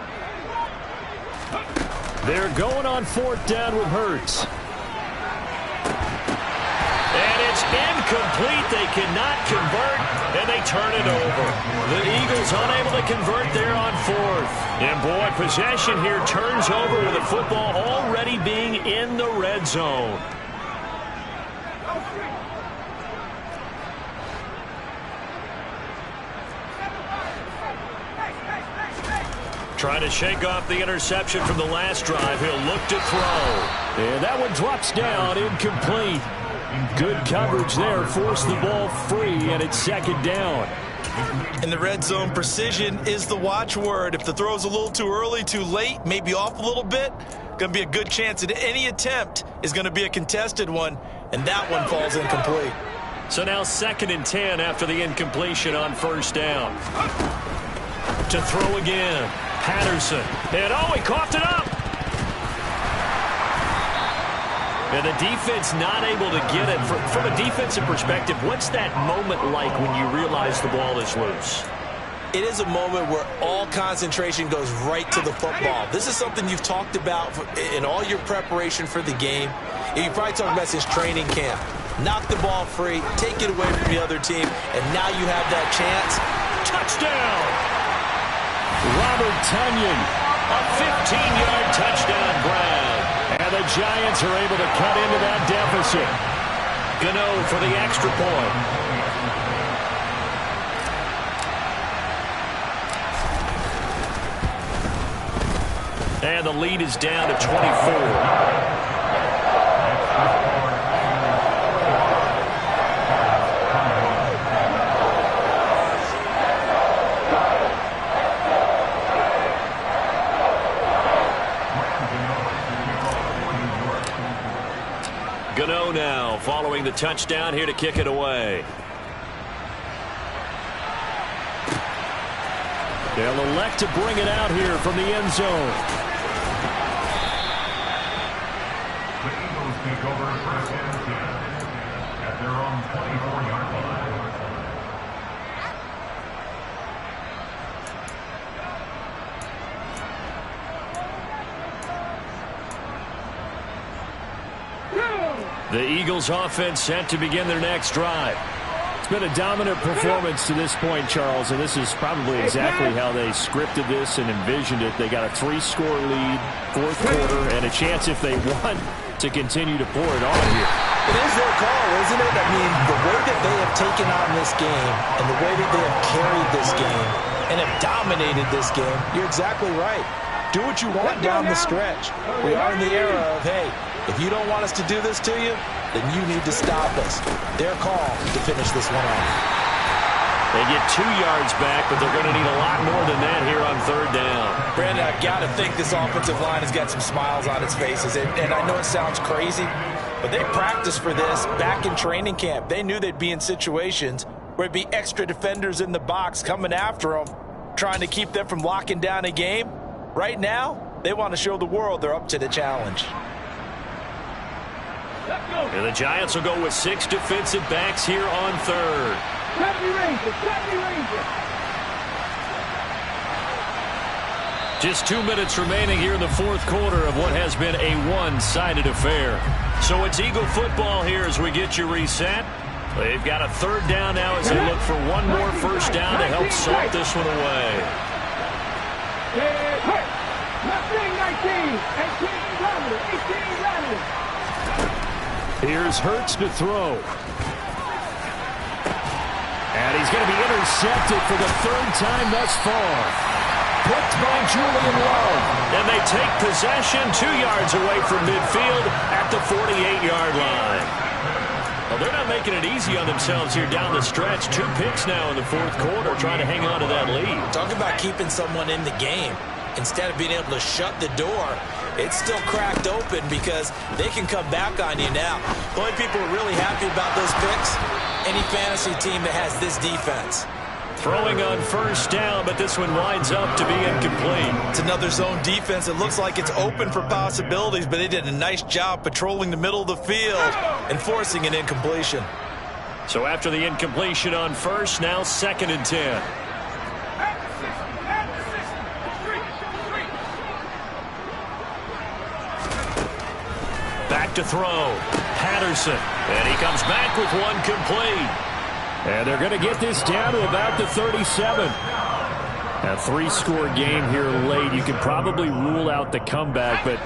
They're going on 4th down with Hurts. And it's incomplete. They cannot convert, and they turn it over. The Eagles unable to convert there on 4th. And, boy, possession here turns over with the football already being in the red zone. Trying to shake off the interception from the last drive. He'll look to throw. And that one drops down, incomplete. Good coverage there, forced the ball free, and it's 2nd down. In the red zone, precision is the watchword. If the throw's a little too early, too late, maybe off a little bit, going to be a good chance that any attempt is going to be a contested one, and that one falls incomplete. So now 2nd and 10 after the incompletion on 1st down. To throw again. Patterson. And, oh, he coughed it up. And the defense not able to get it. From a defensive perspective, what's that moment like when you realize the ball is loose? It is a moment where all concentration goes right to the football. This is something you've talked about in all your preparation for the game. You probably talked about since training camp. Knock the ball free, take it away from the other team, and now you have that chance. Touchdown! Robert Tonyan. A 15-yard touchdown grab. And the Giants are able to cut into that deficit. Gano for the extra point. And the lead is down to 24. Gano now following the touchdown here to kick it away. They'll elect to bring it out here from the end zone. The Eagles take over 1st and 10 at their own 24-yard line. The Eagles offense set to begin their next drive. It's been a dominant performance to this point, Charles, and this is probably exactly how they scripted this and envisioned it. They got a 3-score lead, 4th quarter, and a chance if they want to continue to pour it on here. It is their call, isn't it? I mean, the way that they have taken on this game and the way that they have carried this game and have dominated this game, you're exactly right. Do what you want down the stretch. We are in the era of, hey, if you don't want us to do this to you, then you need to stop us. Their call to finish this one off. They get 2 yards back, but they're going to need a lot more than that here on 3rd down. Brandon, I've got to think this offensive line has got some smiles on its faces. And I know it sounds crazy, but they practiced for this back in training camp. They knew they'd be in situations where it'd be extra defenders in the box coming after them, trying to keep them from locking down a game. Right now, they want to show the world they're up to the challenge. And the Giants will go with 6 defensive backs here on 3rd. Just 2 minutes remaining here in the 4th quarter of what has been a one-sided affair. So it's Eagle football here as we get you reset. They've got a 3rd down now as they look for one more first down to help salt this one away. Here's Hurts to throw. And he's going to be intercepted for the 3rd time thus far. Picked by Julian Love. And they take possession 2 yards away from midfield at the 48-yard line. Well, they're not making it easy on themselves here down the stretch. 2 picks now in the 4th quarter trying to hang on to that lead. Talk about keeping someone in the game. Instead of being able to shut the door, it's still cracked open because they can come back on you now. The only people who are really happy about those picks, any fantasy team that has this defense. Throwing on first down, but this one winds up to be incomplete. It's another zone defense. It looks like it's open for possibilities, but they did a nice job patrolling the middle of the field and forcing an incompletion. So after the incompletion on first, now 2nd and 10. Back to throw. Patterson. And he comes back with one complete. And they're going to get this down to about the 37. A 3-score game here late. You could probably rule out the comeback, but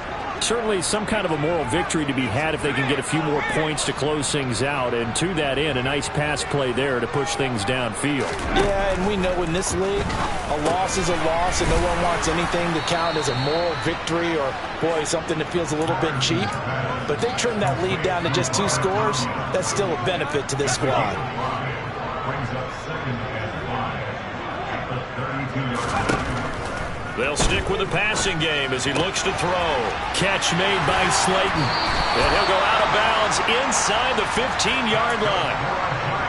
certainly some kind of a moral victory to be had if they can get a few more points to close things out. And to that end, a nice pass play there to push things downfield. Yeah, and we know in this league, a loss is a loss, and no one wants anything to count as a moral victory or, boy, something that feels a little bit cheap. But they trim that lead down to just 2 scores. That's still a benefit to this squad. They'll stick with the passing game as he looks to throw. Catch made by Slayton. And he'll go out of bounds inside the 15-yard line.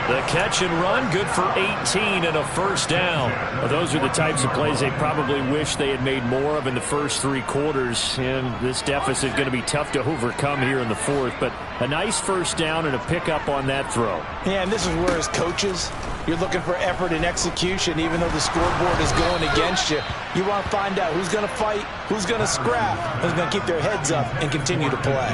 The catch and run, good for 18 and a first down. Well, those are the types of plays they probably wish they had made more of in the first 3 quarters. And this deficit is going to be tough to overcome here in the 4th. But a nice first down and a pickup on that throw. Yeah, and this is where as coaches, you're looking for effort and execution, even though the scoreboard is going against you. You want to find out who's going to fight, who's going to scrap, who's going to keep their heads up and continue to play.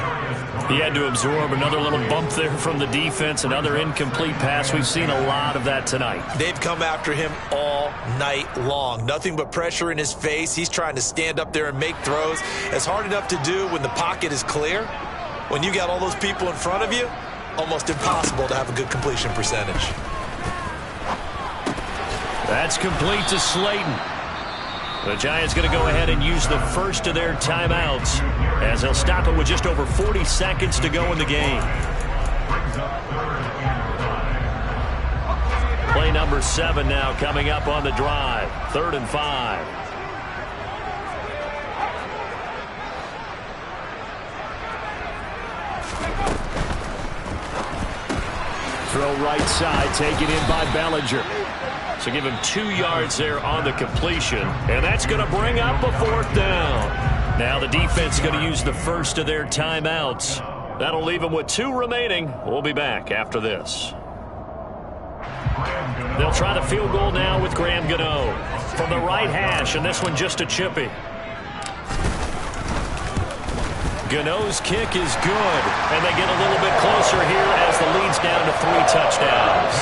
He had to absorb another little bump there from the defense, another incomplete pass. We've seen a lot of that tonight. They've come after him all night long. Nothing but pressure in his face. He's trying to stand up there and make throws. It's hard enough to do when the pocket is clear. When you got all those people in front of you, almost impossible to have a good completion percentage. That's complete to Slayton. The Giants going to go ahead and use the first of their timeouts as they'll stop it with just over 40 seconds to go in the game. Play number 7 now coming up on the drive. 3rd and 5. Throw right side, taken in by Bellinger. So give him 2 yards there on the completion. And that's going to bring up a 4th down. Now the defense is going to use the first of their timeouts. That'll leave them with 2 remaining. We'll be back after this. They'll try the field goal now with Graham Gano from the right hash, and this one just a chippy. Gano's kick is good, and they get a little bit closer here as the lead's down to 3 touchdowns.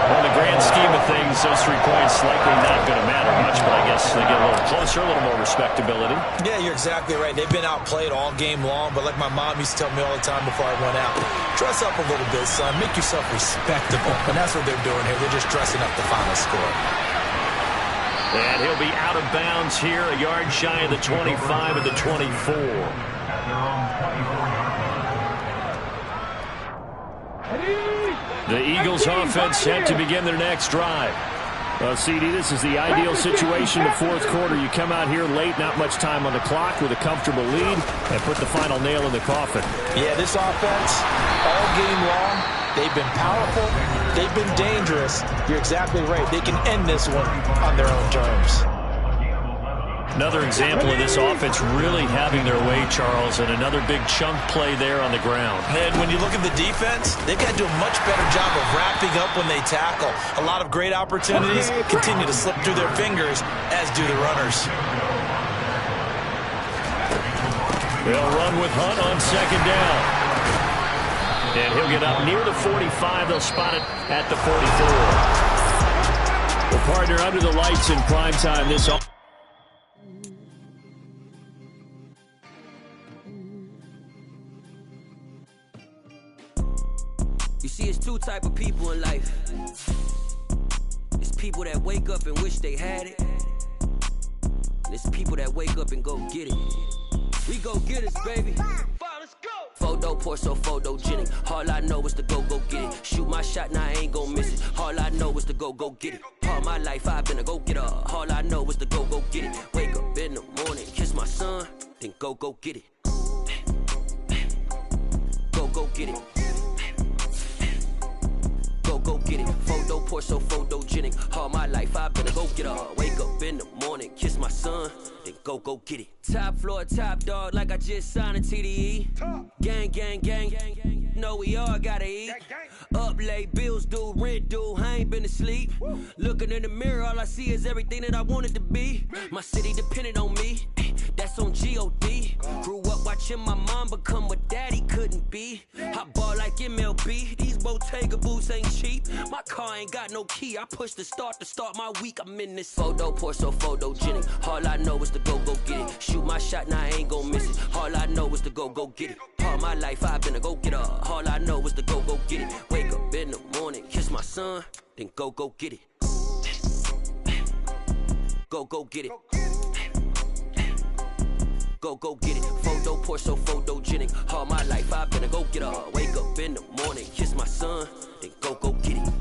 Well, in the grand scheme of things, those 3 points likely not going to matter much, but I guess they get a little closer, a little more respectability. Yeah, you're exactly right. They've been outplayed all game long, but like my mom used to tell me all the time before I went out, dress up a little bit, son. Make yourself respectable. And that's what they're doing here. They're just dressing up the final score. And he'll be out of bounds here, a yard shy of the 25 of the 24. The Eagles Eagles offense set to begin their next drive. Well, CD, this is the ideal situation in the fourth quarter. You come out here late, not much time on the clock, with a comfortable lead, and put the final nail in the coffin. Yeah, this offense, all game long, they've been powerful, they've been dangerous. You're exactly right. They can end this one on their own terms. Another example of this offense really having their way, Charles, and another big chunk play there on the ground. And when you look at the defense, they've got to do a much better job of wrapping up when they tackle. A lot of great opportunities continue to slip through their fingers, as do the runners. They'll run with Hunt on second down. And he'll get up near the 45. They'll spot it at the 44. The partner under the lights in primetime this offense. You see, it's two type of people in life. It's people that wake up and wish they had it. And it's people that wake up and go get it. We go get it, baby. Let's go. Photo pour so photogenic. All I know is to go get it. Shoot my shot, now I ain't gon' miss it. All I know is to go get it. All my life I've been a go-getter. All I know is to go get it. Wake up in the morning, kiss my son, then go get it. Go get it. Go get it. Photo pour so photogenic. All my life I've been a go-getter. Wake up in the morning, kiss my son, then go get it. Top floor, top dog, like I just signed a TDE. Gang. Know we all gotta eat. Up late, bills due, rent due, I ain't been asleep. Looking in the mirror, all I see is everything that I wanted to be. My city depended on me, that's on G.O.D. Grew up watching my mom become what daddy couldn't be. I ball like MLB, these Bottega boots ain't cheap. My car ain't got no key, I push the start to start my week. I'm in this photo pour so photogenic. All I know is to go get it. Shoot my shot, now I ain't gon' miss it. All I know is to go get it. All my life I've been a go-getter. All I know is to go get it. Wake up in the morning, kiss my son, then go get it. Go get it. Go get it. Photo pour so photogenic. All my life I've been a go-getter. Wake up in the morning, kiss my son, then go get it.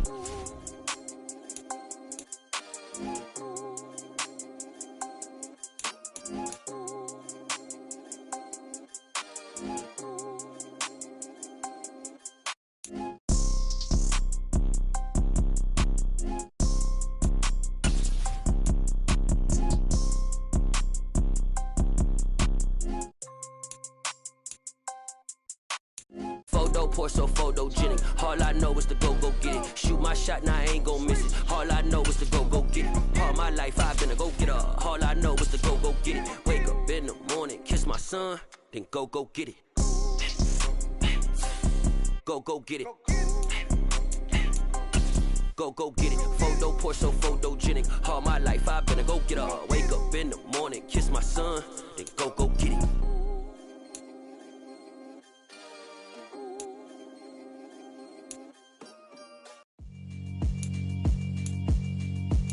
Pour so photogenic. All I know is to go get it. Shoot my shot, now I ain't gon' miss it. All I know is to go get it. All my life I've been a go-getter. All I know is to go get it. Wake up in the morning, kiss my son, then go get it. Go get it. Go get it. Photo pour so photogenic. All my life I've been a go-getter. Wake up in the morning, kiss my son, then go get it.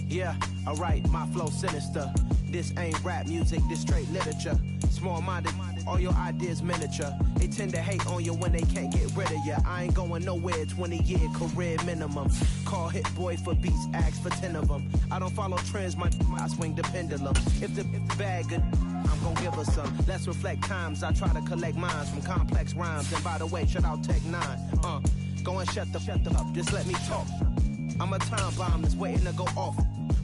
Yeah, alright, my flow sinister. This ain't rap music, this straight literature. Small-minded, all your ideas miniature. They tend to hate on you when they can't get rid of you. I ain't going nowhere, 20-year career minimum. Call Hit Boy for beats, ask for 10 of them. I don't follow trends, I swing the pendulum. If the bag good, I'm gon' give her some. Let's reflect times, I try to collect minds from complex rhymes. And by the way, shout out Tech 9. Go and shut the up, just let me talk. I'm a time bomb that's waiting to go off.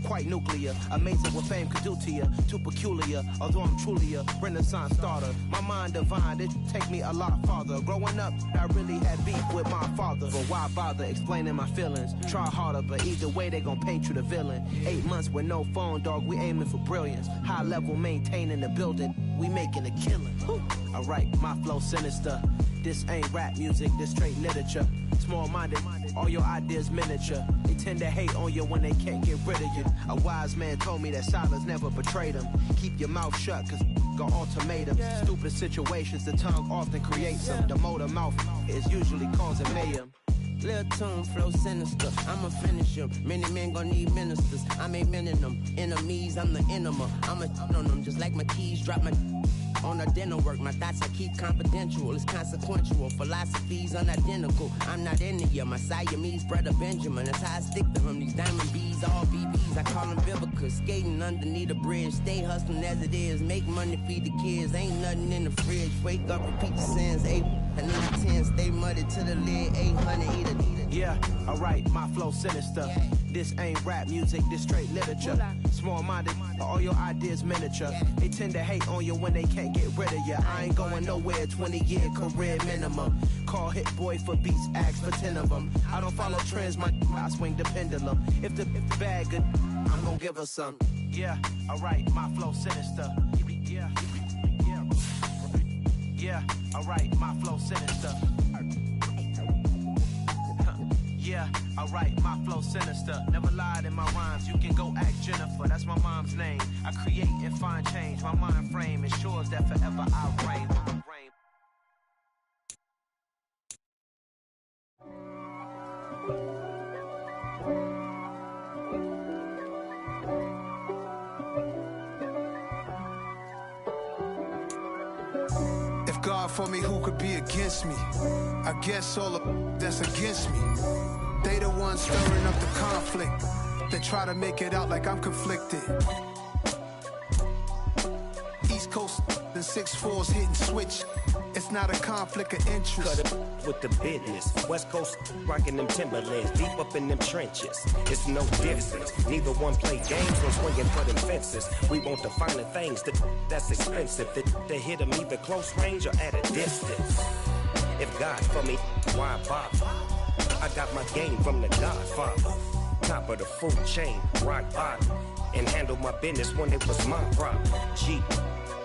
Quite nuclear, amazing what fame could do to you. Too peculiar, although I'm truly a renaissance starter. My mind divine, it take me a lot farther. Growing up, I really had beef with my father. But why bother explaining my feelings? Try harder, but either way they gon' paint you the villain. 8 months with no phone, dog, we aiming for brilliance. High level maintaining the building, we making a killing. Alright, my flow sinister. This ain't rap music, this straight literature. Small-minded, all your ideas miniature. They tend to hate on you when they can't get rid of you. A wise man told me that silence never betrayed him. Keep your mouth shut, cause got ultimatums. Stupid situations, the tongue often creates them. The motor mouth is usually causing mayhem. Lil' tune, flow sinister, I'ma finish him. Many men gon' need ministers, I'm a men in them. Enemies, I'm the enema. I'ma on them just like my keys, drop my on a dinner work. My thoughts I keep confidential. It's consequential. Philosophies unidentical. I'm not India. My Siamese brother Benjamin. That's how I stick to him. These diamond bees, all BBs. I call them Vivica. Skating underneath a bridge. Stay hustling as it is. Make money, feed the kids. Ain't nothing in the fridge. Wake up, repeat the sins. 8, I need 10. Stay muddy to the lid. 800 eat it. Yeah, alright, my flow sinister. This ain't rap music, this straight literature. Small-minded, all your ideas miniature. They tend to hate on you when they can't get rid of you. I ain't going nowhere, 20-year career minimum. Call Hit Boy for beats, ask for 10 of them. I don't follow trends, I swing the pendulum. If the bag good, I'm gonna give her some. Yeah, alright, my flow sinister. Yeah, alright, my flow sinister. Yeah, alright, my flow sinister. Never lied in my rhymes, you can go ask Jennifer. That's my mom's name. I create and find change. My mind frame ensures that forever I reign. If God for me, who could be against me? I guess all of that's against me. They the ones stirring up the conflict. They try to make it out like I'm conflicted. East Coast and 6'4's hitting switch. It's not a conflict of interest. Cut it with the business. West Coast rocking them Timberlands, deep up in them trenches. It's no difference. Neither one play games or swinging for them fences. We want the finer things that's expensive. That hit them either close range or at a distance. If God for me, why bother? I got my game from the Godfather. Top of the food chain, rock bottom. And handle my business when it was my problem. G.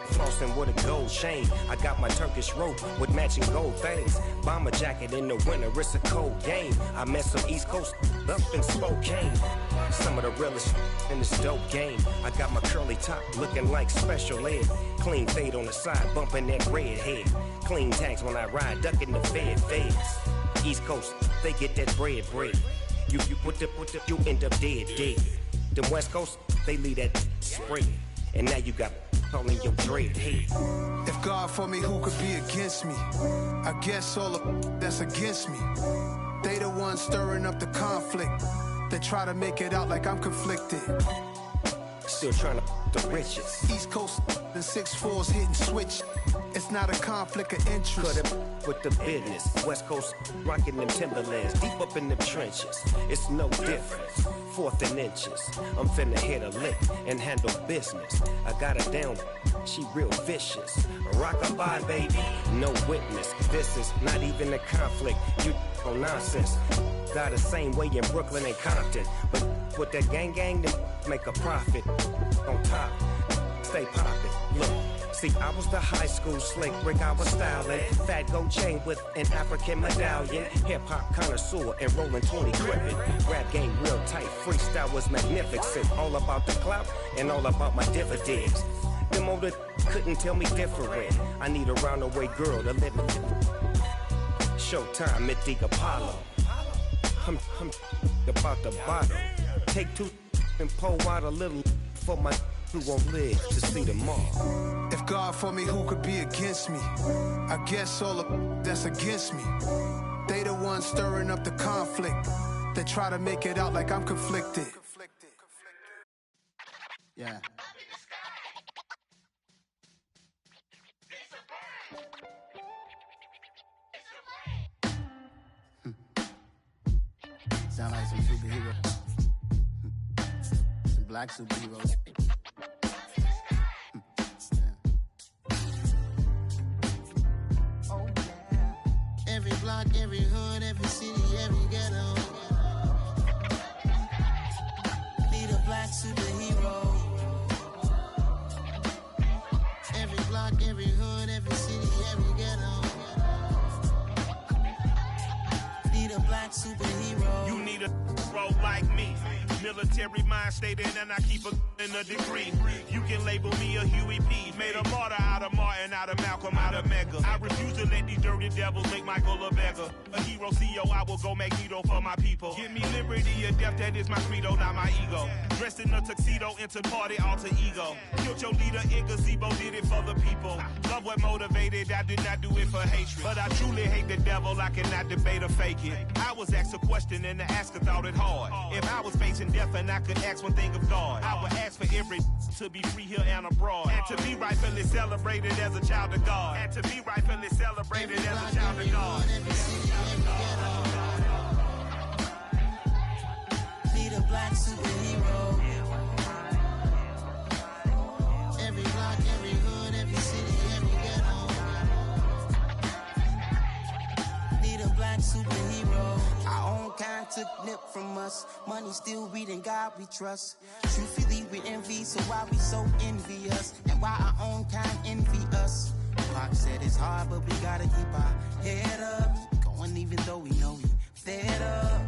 Flossing with a gold chain. I got my Turkish rope with matching gold things. Bomber jacket in the winter, it's a cold game. I met some East Coast up in Spokane. Some of the realest in this dope game. I got my curly top looking like special ed. Clean fade on the side, bumping that red head. Clean tags when I ride, ducking the feds. East Coast, they get that bread. You end up dead. Them West Coast, they leave that spread. And now you got calling your dread head. If God for me, who could be against me? I guess all of that's against me. They the ones stirring up the conflict. They try to make it out like I'm conflicted. Still trying to the riches. East Coast and 6'4's hitting switch. It's not a conflict of interest. Cut it with the business. West Coast rocking them Timberlands, deep up in them trenches. It's no difference. 4th and inches. I'm finna hit a lick and handle business. I got her down. She real vicious. Rock-a-bye, baby. No witness. This is not even a conflict. You on nonsense. Got the same way in Brooklyn and Compton. But with that gang, they make a profit. On top, stay poppin'. Look. See, I was the high school slick Rick, I was styling. Fat gold chain with an African medallion. Hip-hop connoisseur and rolling 20 crippin'. Rap game real tight, freestyle was magnificent. All about the clout and all about my dividends. Them older couldn't tell me different. I need a roundaway girl to live with. Showtime at the Apollo. I'm about the bottom. Take 2 and pour out a little for my who won't live to see tomorrow. If God for me, who could be against me? I guess all of that's against me. They the ones stirring up the conflict. They try to make it out like I'm conflicted. Yeah. Sound like some superhero. Some black superheroes. Every block, every hood, every city, every ghetto. Need a black superhero. Every block, every hood, every city, every ghetto. Need a black superhero. You need a role like me. Military mind stated, and I keep in a degree. You can label me a Huey P. Made a martyr out of Martin, out of Malcolm, out of Mega. I refuse to let these dirty the devil, make Michael a beggar. A hero CEO, I will go Magneto for my people. Give me liberty or death, that is my credo, not my ego. Dressed in a tuxedo, enter party, alter ego. Killed your leader in gazebo, did it for the people. Love what motivated, I did not do it for hatred. But I truly hate the devil, I cannot debate or fake it. I was asked a question and the asker thought it hard. If I was facing death and I could ask one thing of God, I would ask for every to be free here and abroad. And to be rightfully celebrated as a child of God. And to be rightfully celebrated as a child of God. Need a black superhero. Every block, every hood, every city, every ghetto. Need a black superhero. Our own kind took nip from us. Money still reading God we trust. Truthfully we envy, so why we so envious? And why our own kind envy us? Pac said it's hard, but we gotta keep our head up. Going even though we know we fed up.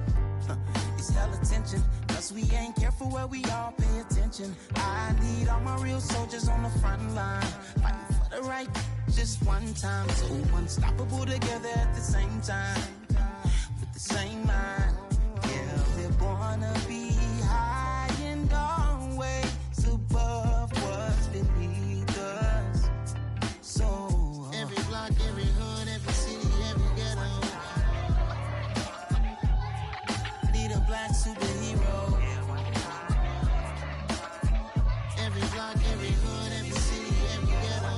It's hella tension, cause we ain't careful where we all pay attention. I need all my real soldiers on the front line, fighting for the right just one time. So unstoppable together at the same time, with the same mind. Yeah, we're born to be high and always above what's beneath us. So every block, every hood, every city, every ghetto. Need a black superhero. Every block, every hood, every city, every ghetto.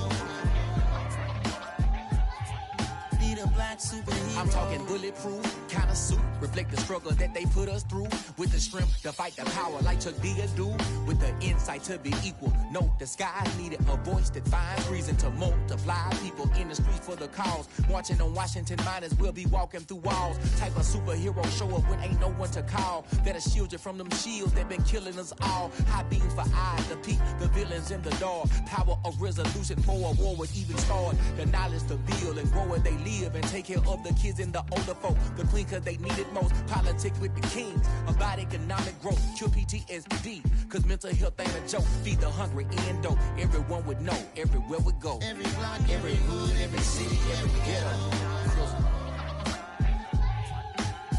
Need a black superhero. I'm talking bulletproof kind of suit, reflect the struggle that they put us through, with the strength to fight the power like Chuck D do, with the insight to be equal. Note the sky needed a voice that finds reason to multiply people in the streets for the cause. Marching on Washington miners will be walking through walls. Type of superhero show up when ain't no one to call. That'll shield you from them shields that been killing us all. High beams for eyes to peek the villains in the dark. Power of resolution for a war would even start. The knowledge to build and grow where they live and take care of the kids and the older folk. The clean cause they need it most. Politics with the kings about economic growth. Cure PTSD cause mental health ain't a joke. Feed the hungry and dope. Everyone would know everywhere we go. Every block, every hood, every city, every ghetto.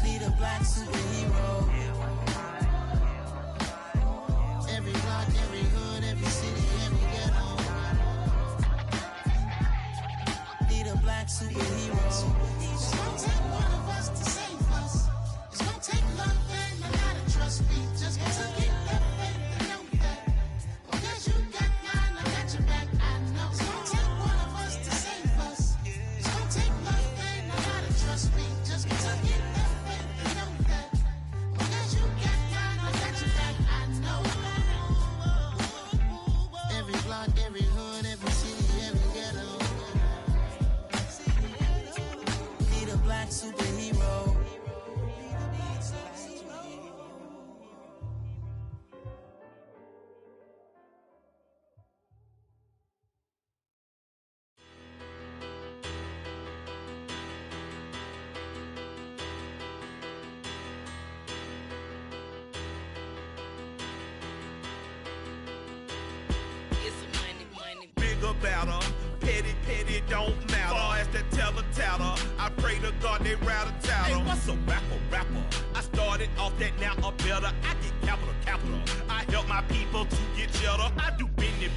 Need a black superhero. Every block, every hood, every city, every ghetto. Need a black superhero. It's gonna take one of us to save us. It's gonna take love and a lot of trust. Me just to get that faith and know that. Because you got mine, I got your back. I know it's gonna take one of us to save us. It's gonna take love and a lot of trust. Me just to get that faith and know that. Because you got mine, I got your back. I know. Every block, every hood, every city, every ghetto. Need a black superhero. About her. Petty, don't matter. Far as that tell-a-tatter, I pray to God they rat-a-tatter. Hey, what's a rapper? I started off that, now I'm better. I get capital. I help my people to get cheddar. I do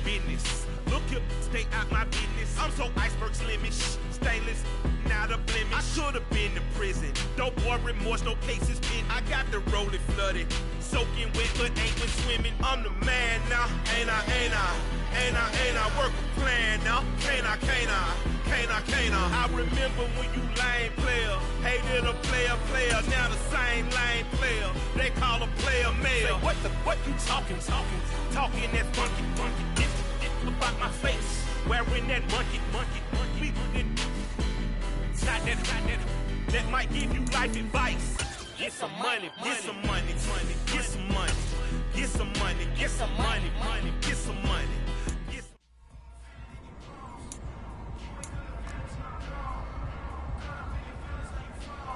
business. Look here, stay out my business. I'm so iceberg slimish, stainless, not a blemish. I should've been to prison. No boy remorse, no cases pinned. I got the rolling flooded, soaking wet, but ain't been swimming. I'm the man now, ain't I work a plan now. Can't I? I remember when you lame player, hated a player, now the same lame player. They call a player mayor. Say, what you talking that funky. Get about my face, wearing that monkey. We got that might give you life advice. Get some money.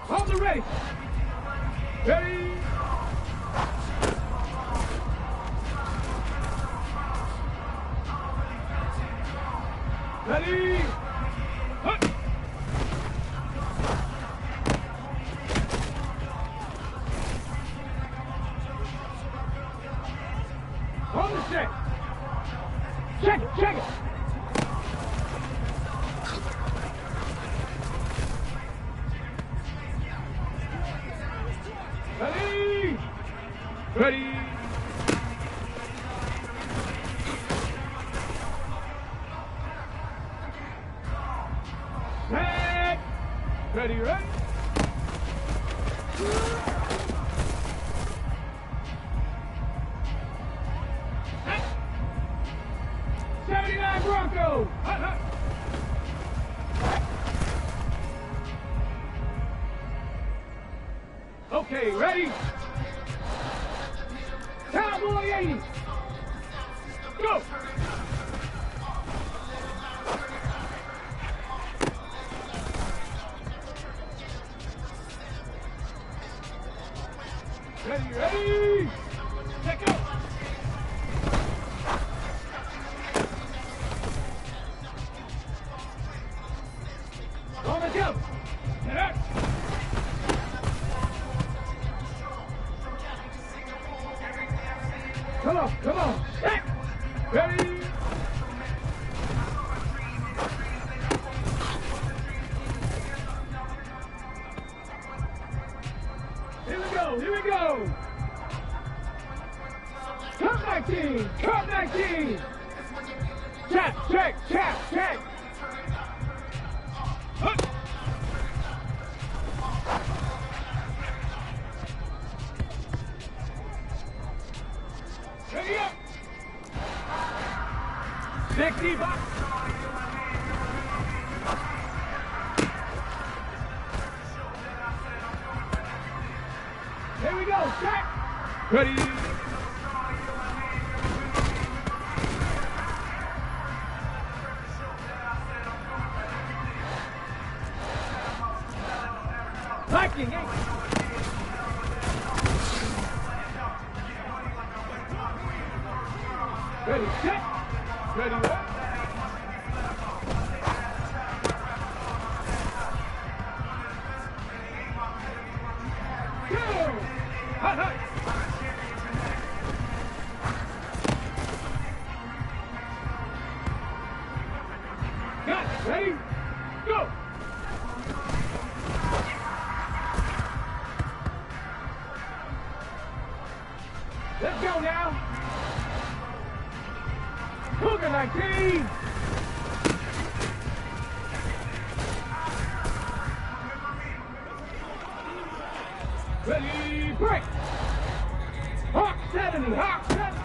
On the race. Ready? Ready? Ready. Set. Ready, ready. 79 Broncos. Okay, ready? Cowboy 80. Go. Ready, ready. Let go. On the jump. Get up. Come on, come on. Set. Ready. Here we go, here we go. Come back team, come back team. Check, check, check, check. Ready up. 60 box. Here we go, check. Ready. Viking 8. Ready, set. Ready, what? Go! Hot, hot. Got it. Ready? Go! Let's go now. Cougar 19. Ready, break. Hawk 70, Hawk 70.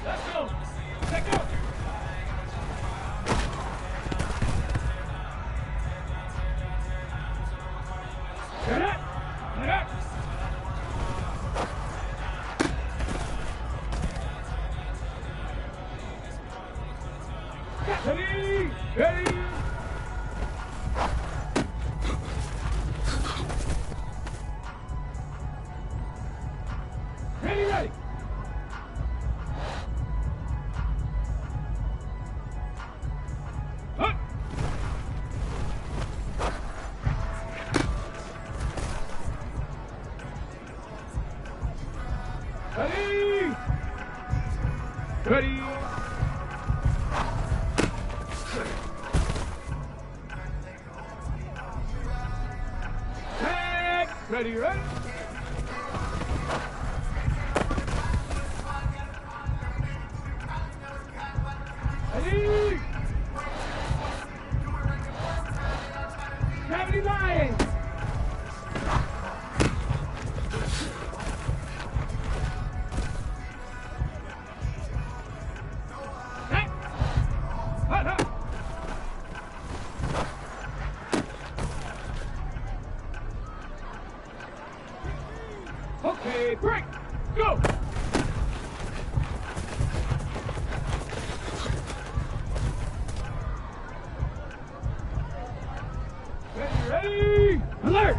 Let's go. Let's go. Get up. Get up. Ready. Ready. Ready, ready. Up. Ready. Ready. Ready, ready? Ready? 79! Hey! Hot, hot! Okay, break! Go! Ready, ready! Alert!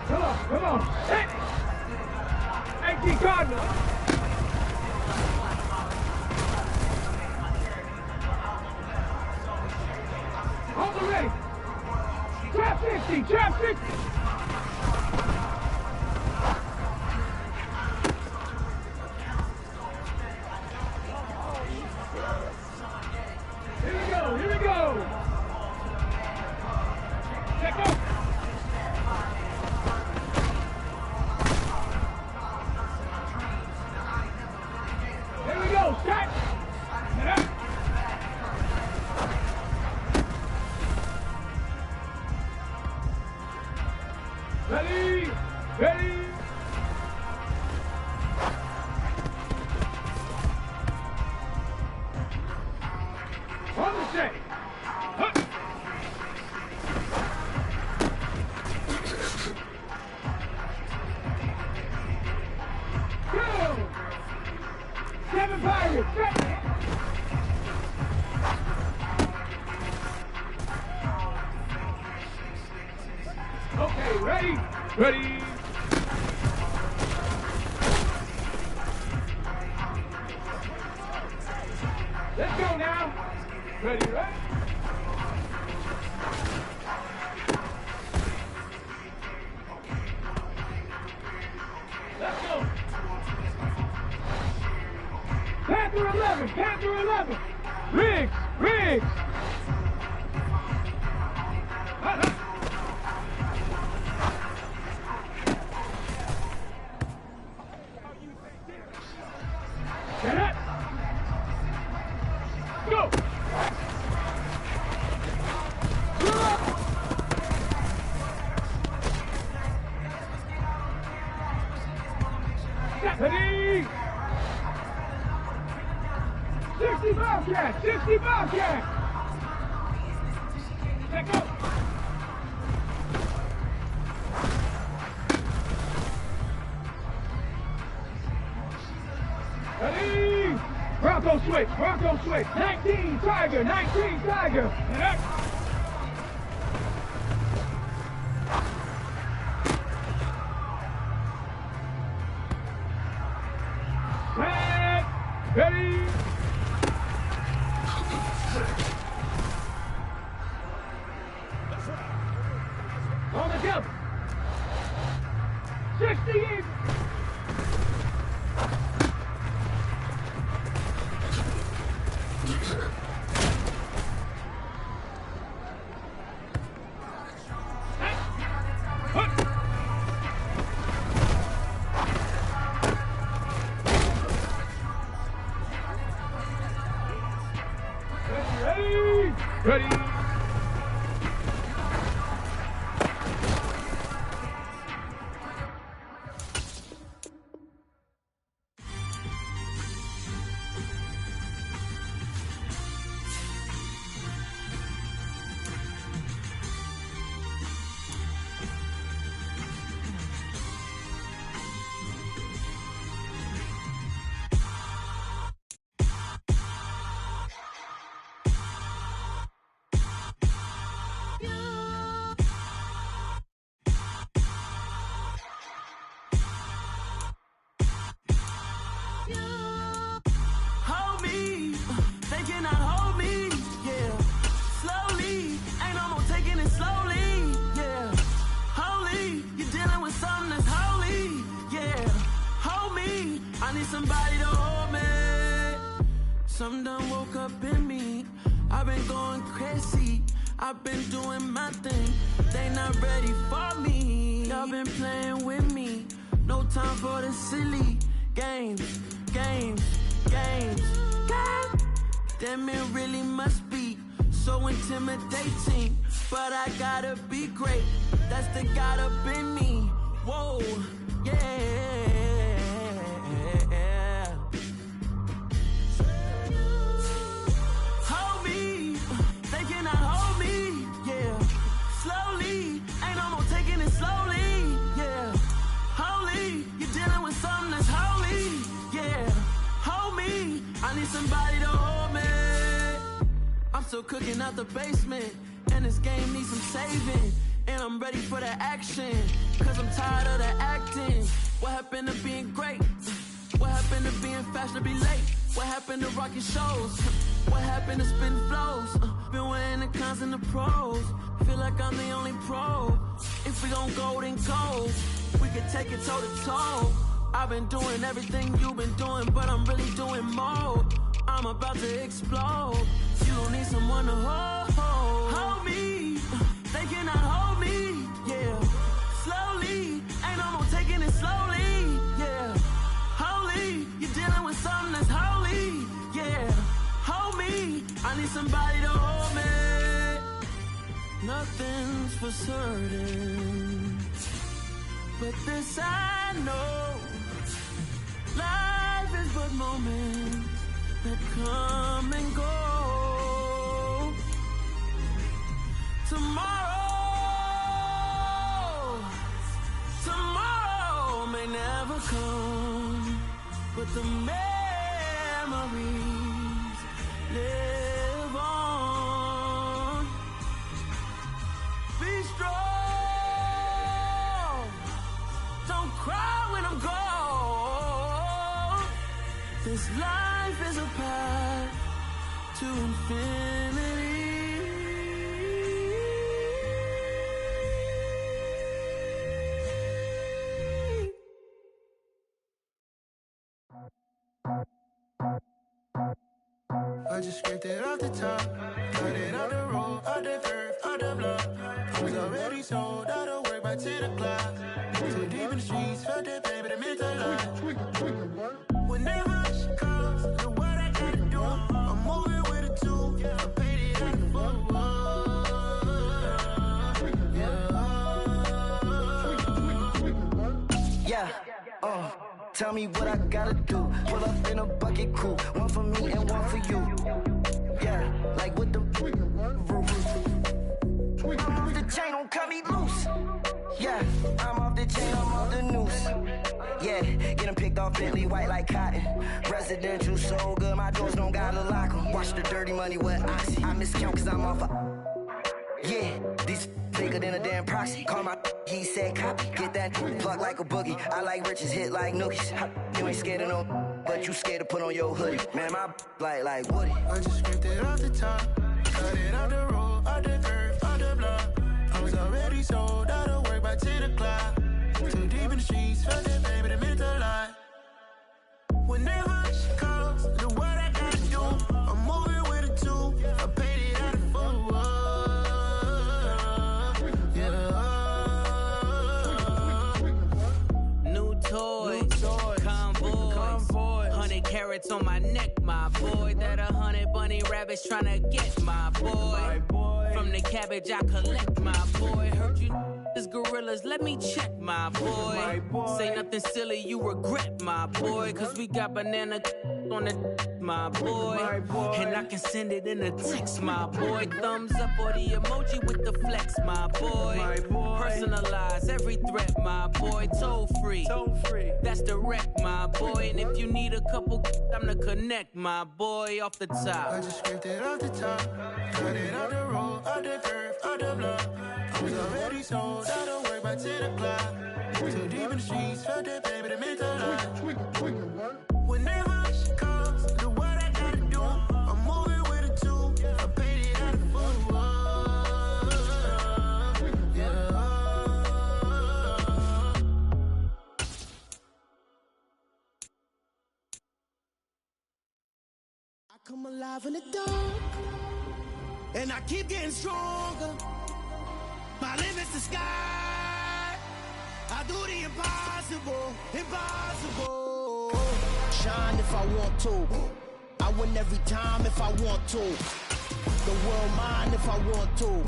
Come on, come on! Set! 18 Cardinal! Hold the ready! Trap 50! Trap 50! Ready? Ready? On the set. Go! 7 Pirates, 7. Okay, ready? Ready? Let's go now. Ready, right? Let's go. Panther 11, Panther 11. Riggs, Riggs. Get it. Go. Ready? 60 Bobcat, 60 Bobcat. Let go. Ready? Bronco switch, Bronco switch. 19 Tiger, 19 Tiger. Set. Ready? On the jump. 60 in. Ready? Ready? Hold me, they cannot hold me, yeah. Slowly, ain't no more taking it slowly, yeah. Holy, you're dealing with something that's holy, yeah. Hold me, I need somebody to hold me. Something done woke up in me, I've been going crazy. I've been doing my thing, they not ready for me. Y'all been playing with me, no time for the silly games, games, games, games. Damn, it really must be so intimidating, but I gotta be great, that's the God up in me. Whoa, yeah. Hold me, they cannot hold me, yeah. Slowly, ain't no more taking it slowly, yeah. Holy, you're dealing with something that's holy, yeah. Hold me, I need somebody to hold me. I'm still cooking out the basement, and this game needs some saving. And I'm ready for the action, cause I'm tired of the acting. What happened to being great? What happened to being fashionably late? What happened to rocking shows? What happened to spin flows? Been weighing the cons and the pros. Feel like I'm the only pro. If we gon' go, then go. We can take it toe to toe. I've been doing everything you've been doing, but I'm really doing more. I'm about to explode. You don't need someone to hold. Hold me, they cannot hold me, yeah. Slowly, ain't no more taking it slowly, yeah. Holy, you're dealing with something that's holy, yeah. Hold me, I need somebody to hold me. Nothing's for certain. But this I know, life is but moments that come and go. Tomorrow may never come, but the memories live on. Be strong, don't cry when I'm gone. This life is a path to infinity. I just scraped it off the top, cut it off the road, off the curve, off the block. I was already sold out of work by 10 o'clock. Too deep in the streets, felt that pain, but it meant a lot. Whenever she calls, know what I gotta do. I'm moving with a two, I paid it out of full. Yeah, tell me what I gotta do. Pull up in a bucket crew, one for me and one for you. Yeah, like with the roof. I'm off the chain, don't cut me loose. Yeah, I'm off the chain, I'm off the noose. Yeah, getting picked off Bentley white like cotton. Residential so good, my doors don't gotta lock 'em. Watch the dirty money with Oxy. I miscount cause I'm off a... Yeah, these bigger than a damn proxy. Call my he said copy. Get that plug like a boogie. I like riches, hit like nookies. You ain't scared of no, but you scared to put on your hoodie. Man, my like Woody. I just scraped it off the top, cut it off the road, off the curve, off the block. I was already sold out of work by 10 o'clock. Too deep in the streets, felt that pain, but it meant a lot. Whenever she calls, know what I gotta do. I'm moving with a two, I paid it out of full. Convoy, 100 carats on my neck, my boy. That 100 bunny rabbits tryna get my boy. From the cabbage I collect, my boy. Heard you is gorillas, let me check, my boy. Say nothing silly, you regret, my boy. Cause we got banana on the my boy. And I can send it in a text, my boy. Thumbs up or the emoji with the flex, my boy. Personalize every threat, my boy. Toll free, that's direct, my boy. And if you need a couple, I'm the connect, my boy. Off the top, I just scraped it off the top, cut it off the road, off the curve, off the block. I was already sold out of work by 10 o'clock. Too deep in the streets, felt that pain, but it meant a lot. Whenever she calls, know what I gotta do. I'm moving with a two, I paid it out of full. I come alive in the dark, and I keep getting stronger. My limit's the sky. I do the impossible, impossible. Shine if I want to. I win every time if I want to. The world mine if I want to.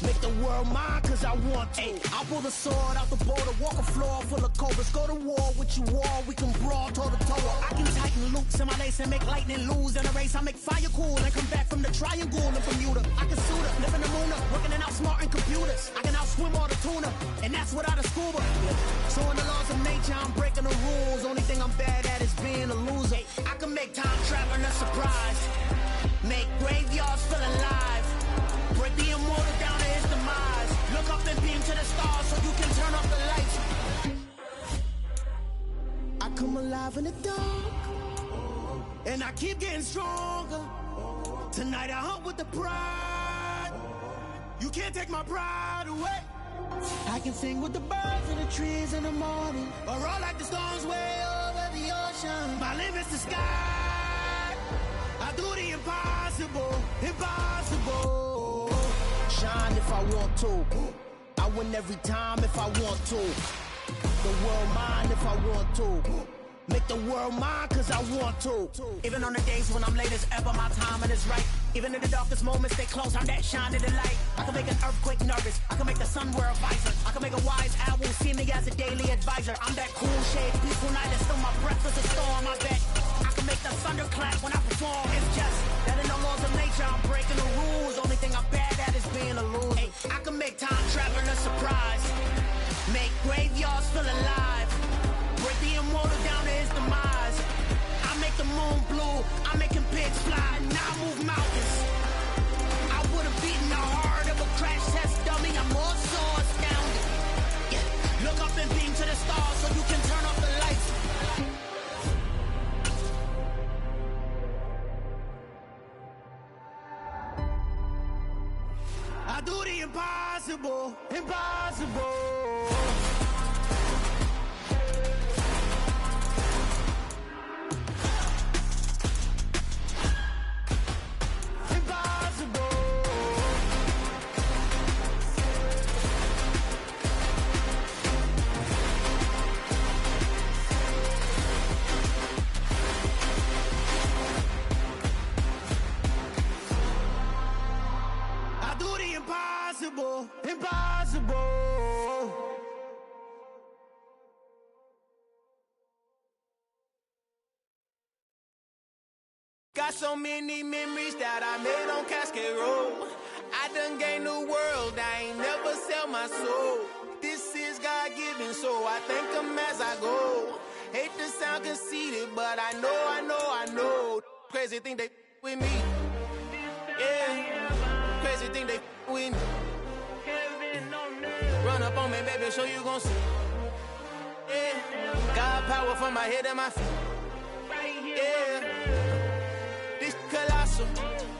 Make the world mine cause I want to. I pull the sword out the border, walk a floor full of cobras. Go to war with you all, we can brawl toe to toe. I can tighten loops in my lace and make lightning lose. In a race I make fire cool and come back from the triangle in Bermuda. I can suit up, live in the moon up, working and outsmarting computers. I can outswim all the tuna, and that's without a scuba. So in the laws of nature I'm breaking the rules. Only thing I'm bad at is being a loser. I can make time traveling a surprise, make graveyards feel alive, break the immortal down to his demise. Look up and beam to the stars so you can turn off the lights. I come alive in the dark, and I keep getting stronger. Tonight I hunt with the pride. You can't take my pride away. I can sing with the birds and the trees in the morning, or roll like the storms way over the ocean. My limit's the sky. I do the impossible, impossible. Shine if I want to. I win every time if I want to. The world mine if I want to. Make the world mine cause I want to. Even on the days when I'm late as ever, my timing is right. Even in the darkest moments, stay close. I'm that shine in the light. I can make an earthquake nervous. I can make the sun wear a visor. I can make a wise owl see me as a daily advisor. I'm that cool shade, peaceful night that's still my breath is a storm. I bet I can make the thunder clap when I perform. It's just that in the laws of nature, I'm breaking the rules. Only thing I'm bad at is being a loser. Hey, I can make time traveling a surprise. Make graveyards feel alive. Break the immortal down to his demise. I make the moon blue. I'm making pigs fly. Now I move mountains. I would have beaten the heart of a crash test dummy. I'm more so astounded. Yeah. Look up and beam to the stars so you can turn off the lights. I do the impossible, impossible. Impossible, impossible. Got so many memories that I made on Cascade Road. I done gained the world, I ain't never sell my soul. This is God-given, so I thank him as I go. Hate to sound conceited, but I know. Crazy thing they with me. Yeah. Crazy thing they with me. Run up on me, baby, so you gon' see. Yeah. Got power from my head and my feet. Yeah. This colossal.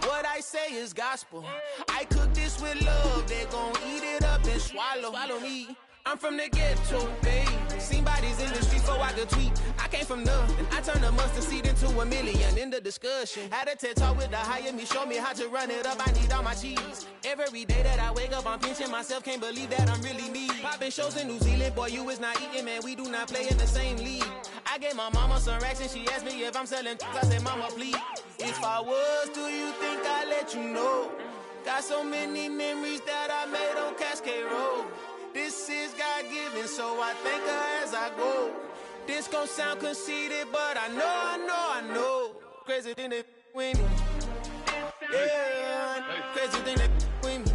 What I say is gospel. I cook this with love. They gon' eat it up and swallow me. I'm from the ghetto, baby. Seen bodies in the street before I could tweet. I came from nothing. I turned a mustard seed into a million. In the discussion, had a TED talk with the higher me. Show me how to run it up. I need all my cheese. Every day that I wake up, I'm pinching myself. Can't believe that I'm really me. Popping shows in New Zealand. Boy, you is not eating, man. We do not play in the same league. I gave my mama some racks and she asked me if I'm selling. I said, mama, please. If I was, do you think I'd let you know? Got so many memories that I made on Cascade Road. This is God-given, so I thank her as I go. This gon' sound conceited, but I know. Crazy thing they with me. Yeah, crazy thing they with me.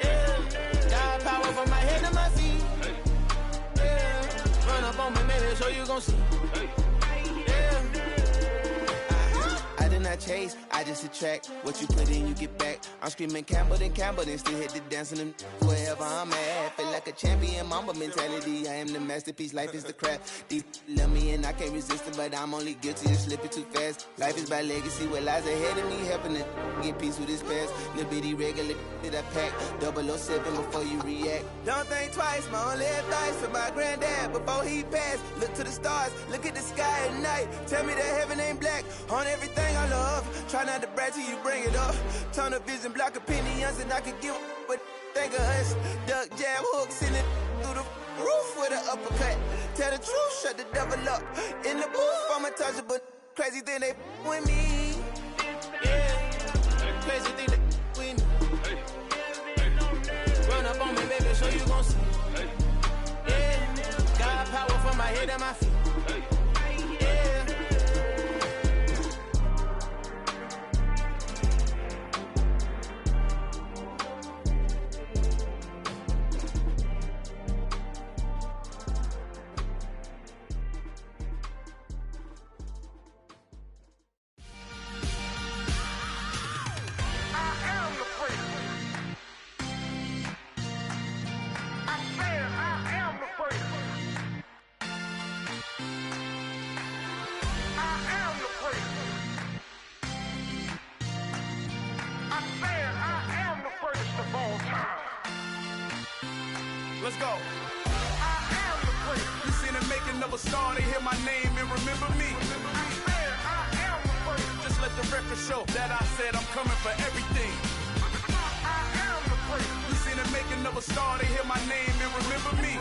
Yeah, got power from my head to my feet. Yeah, run up on me, baby, so you gon' see. Yeah. I did not chase, I just attract. What you put in, you get back. I'm screaming Campbell, then still hit the dance and them wherever I'm at. Feel like a champion, mamba mentality. I am the masterpiece, life is the crap. Deep love me and I can't resist it, but I'm only guilty of slipping too fast. Life is by legacy, what lies ahead of me, helping to get peace with this past. Little bitty regular that I pack, 007 before you react. Don't think twice, my only advice for my granddad before he passed. Look to the stars, look at the sky at night. Tell me that heaven ain't black on everything I love. Try not to brag till you bring it up. Tunnel vision, block opinions, and I could give but think of us. Duck jab hooks in it through the roof with an uppercut. Tell the truth, shut the devil up. In the booth, I'm untouchable. Crazy thing they with me. Yeah, crazy thing they with me. Run up on me, baby, so you gon' see. Yeah, got power from my head and my feet. Let's go. You seen the making of a star, they hear my name and remember me. Just let the record show that I said I'm coming for everything. You seen the making of a star, they hear my name and remember me.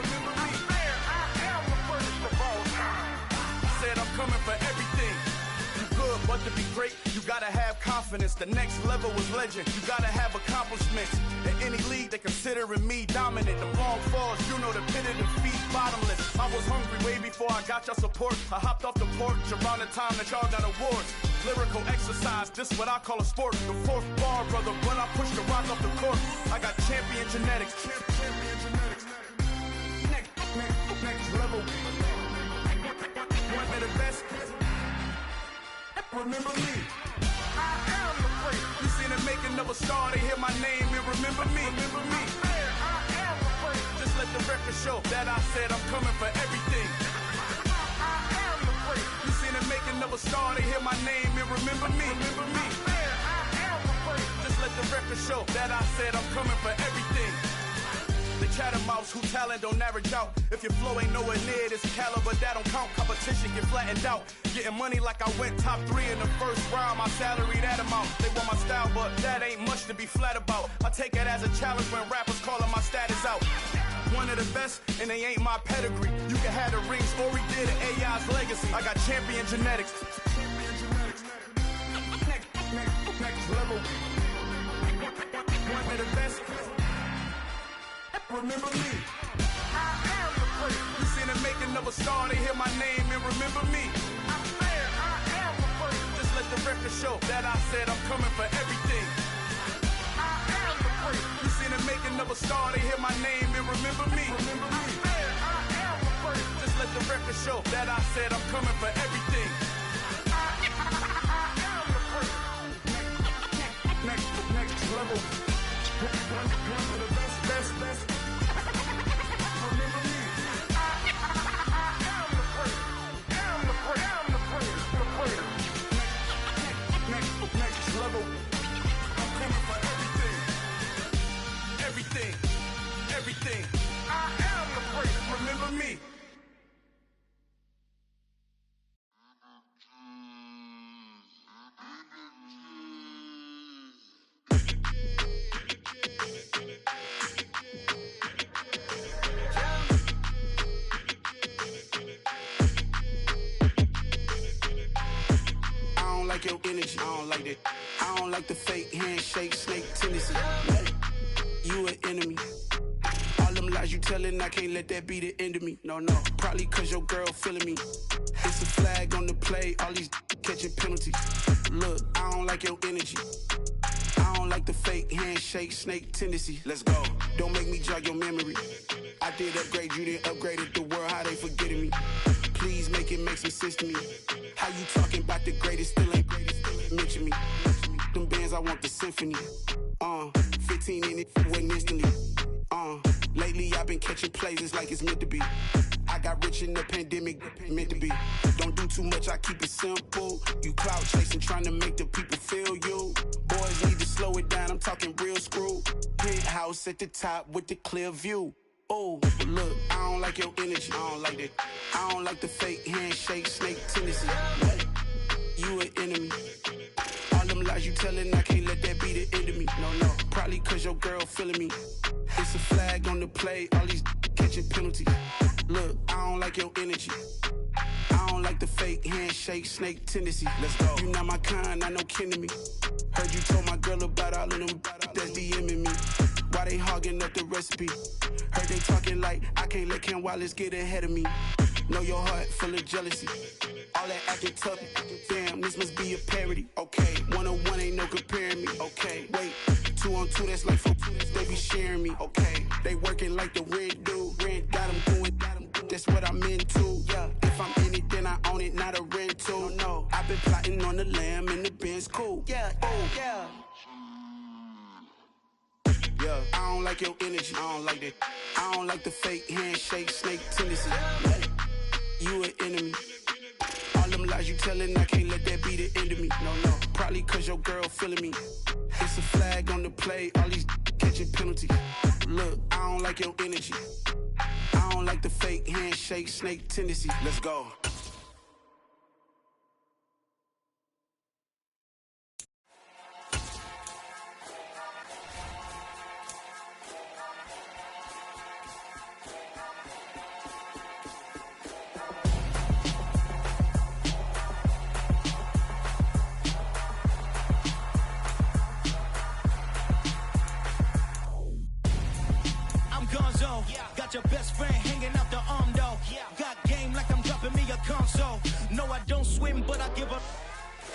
Said I'm coming for everything. You good, but to be great, you gotta have confidence. confidence. The next level was legend. You gotta have accomplishments. In any league, they considering me dominant. The long falls, you know the pit of defeat, bottomless. I was hungry way before I got your support. I hopped off the porch around the time that y'all got awards. Lyrical exercise, this what I call a sport. The fourth bar, brother, when I push the rock off the court. I got champion genetics. Champion genetics. Next level. One of the best. Remember me. I am the great. You seen the making of a star, they hear my name and remember me. Remember me. I am the great. Just let the record show that I said I'm coming for everything. I am the great. You seen the making of a star, they hear my name and remember me. Remember me. I am the great. Just let the record show that I said I'm coming for everything. The chattermouths who talent don't average out. If your flow ain't nowhere near this caliber, that don't count. Competition get flattened out. Getting money like I went top 3 in the first round. My salary that amount. They want my style, but that ain't much to be flat about. I take it as a challenge when rappers calling my status out. One of the best, and they ain't my pedigree. You can have the rings, or we did an AI's legacy. I got champion genetics. Next level. One of the best. Remember me. I am the great. You seen the making of a star, they hear my name and remember me. I am the great. Just let the record show that I said I'm coming for everything. I am the great. You seen the making of a star, they hear my name and remember me. Remember me. I am the great. Just let the record show that I said I'm coming for everything. I am the great. Next level. One of the best. Remember me. I am the great. Am the great. Next level. I'm coming for everything. I am the great. Remember me. Your energy, I don't like that. I don't like the fake handshake, snake tendency. You an enemy. All them lies you telling, I can't let that be the end of me. No, probably cause your girl feeling me. It's a flag on the play, all these catching penalties. Look, I don't like your energy. I don't like the fake handshake, snake tendency. Let's go. Don't make me jog your memory. I did upgrade, you didn't upgrade it. The world, how they forgetting me. Please make it make some sense to me. How you talking about the greatest, still ain't greatest, mention me. Them bands, I want the symphony. 15 in it, went instantly. Lately I've been catching plays, it's like it's meant to be. I got rich in the pandemic, meant to be. Don't do too much, I keep it simple. You clout chasing, trying to make the people feel you. Boys need to slow it down, I'm talking real screw. Penthouse at the top with the clear view. Oh, look, I don't like your energy. I don't like that. I don't like the fake handshake, snake tendency. You an enemy. All them lies you telling, I can't let that be the end of me. No, probably cause your girl feeling me. It's a flag on the play, all these catching penalties. Look, I don't like your energy. I don't like the fake handshake, snake tendency. Let's go. You not my kind, I know kin to me. Heard you told my girl about all of them that's DMing me. Why they hogging up the recipe? Heard they talking like I can't let Ken Wallace get ahead of me. Know your heart full of jealousy. All that acting tough, damn, this must be a parody. Okay, 1-on-1 ain't no comparing me. Okay, wait, 2-on-2, that's like 4, they be sharing me. Okay, they working like the rent dude. Rent got them doing, that's what I'm into. Yeah, if I'm in it, then I own it, not a rental. No, I've been plotting on the lamb and the Benz cool. Yeah, oh, yeah. Yeah, I don't like your energy. I don't like that. I don't like the fake handshake, snake tendency. You an enemy. All them lies you telling, I can't let that be the end of me. No, probably cause your girl feeling me. It's a flag on the play, all these catching penalties. Look, I don't like your energy. I don't like the fake handshake, snake tendency. Let's go. No, I don't swim, but I give a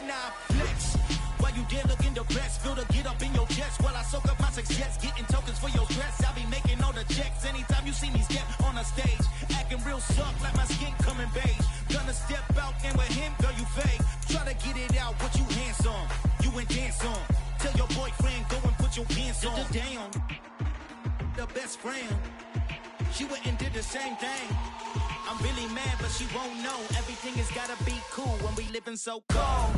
now flex. While you there looking the best, feel the get up in your chest while I soak up my success, getting tokens for your stress. I be making all the checks anytime you see me step on a stage, acting real suck like my skin coming beige. Gonna step out and with him, girl, you fake. Try to get it out, but you handsome, you and dance on. Tell your boyfriend go and put your pants on. Down, the best friend, she went and did the same thing. I'm really mad, but she won't know. Everything has gotta be cool when we living so cold.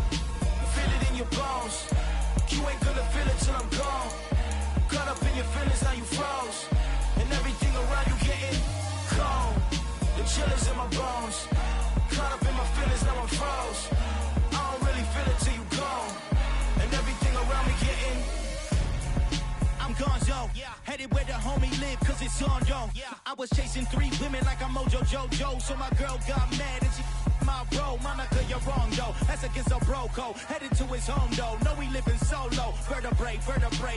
Feel it in your bones. You ain't gonna feel it till I'm gone. Caught up in your feelings, now you froze. And everything around you getting cold. The chill is in my bones. Caught up in my feelings, now I'm froze. I don't really feel it till you gone. And everything around me getting I'm gone, yo. Headed where the homie live, cause it's on, yo. I was chasing 3 women like I'm Mojo Jojo. So my girl got mad and she my bro. Monica, you're wrong, though. That's against a bro code. Headed to his home, though. No, we living solo. Vertebrae.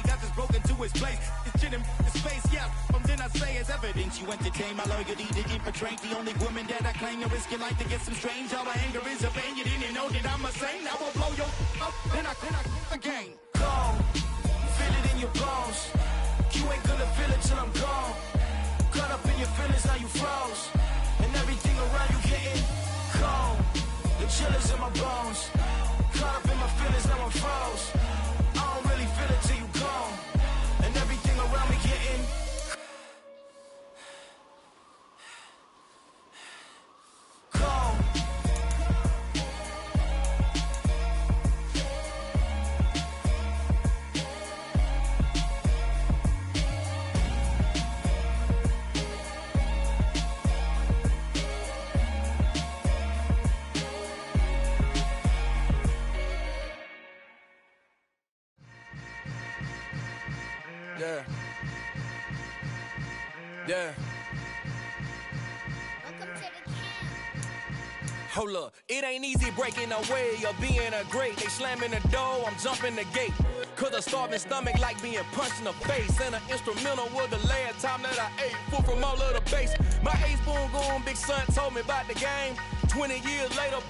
Got this broken to his place. This shit in his face, yeah. Then I say it's evidence. You entertain my loyalty to infiltrate. The only woman that I claim to risk your life to get some strange. All my anger is a pain. You didn't know that I'm a saint. I will blow your up. Then I again. Cold. Feel it in your bones. You ain't gonna feel it till I'm gone. Caught up in your feelings, now you froze. And everything around you getting cold. The chill is in my bones. Caught up in my feelings, now I'm froze. I don't really feel it till you gone. And everything around me getting cold. Yeah. Hold up, it ain't easy breaking away or being a great. They slamming the door, I'm jumping the gate. Cause a starving stomach like being punched in the face. And an instrumental was the last time that I ate. Full from all of the bass. My ace boom goon, big son told me about the game. 20 years later,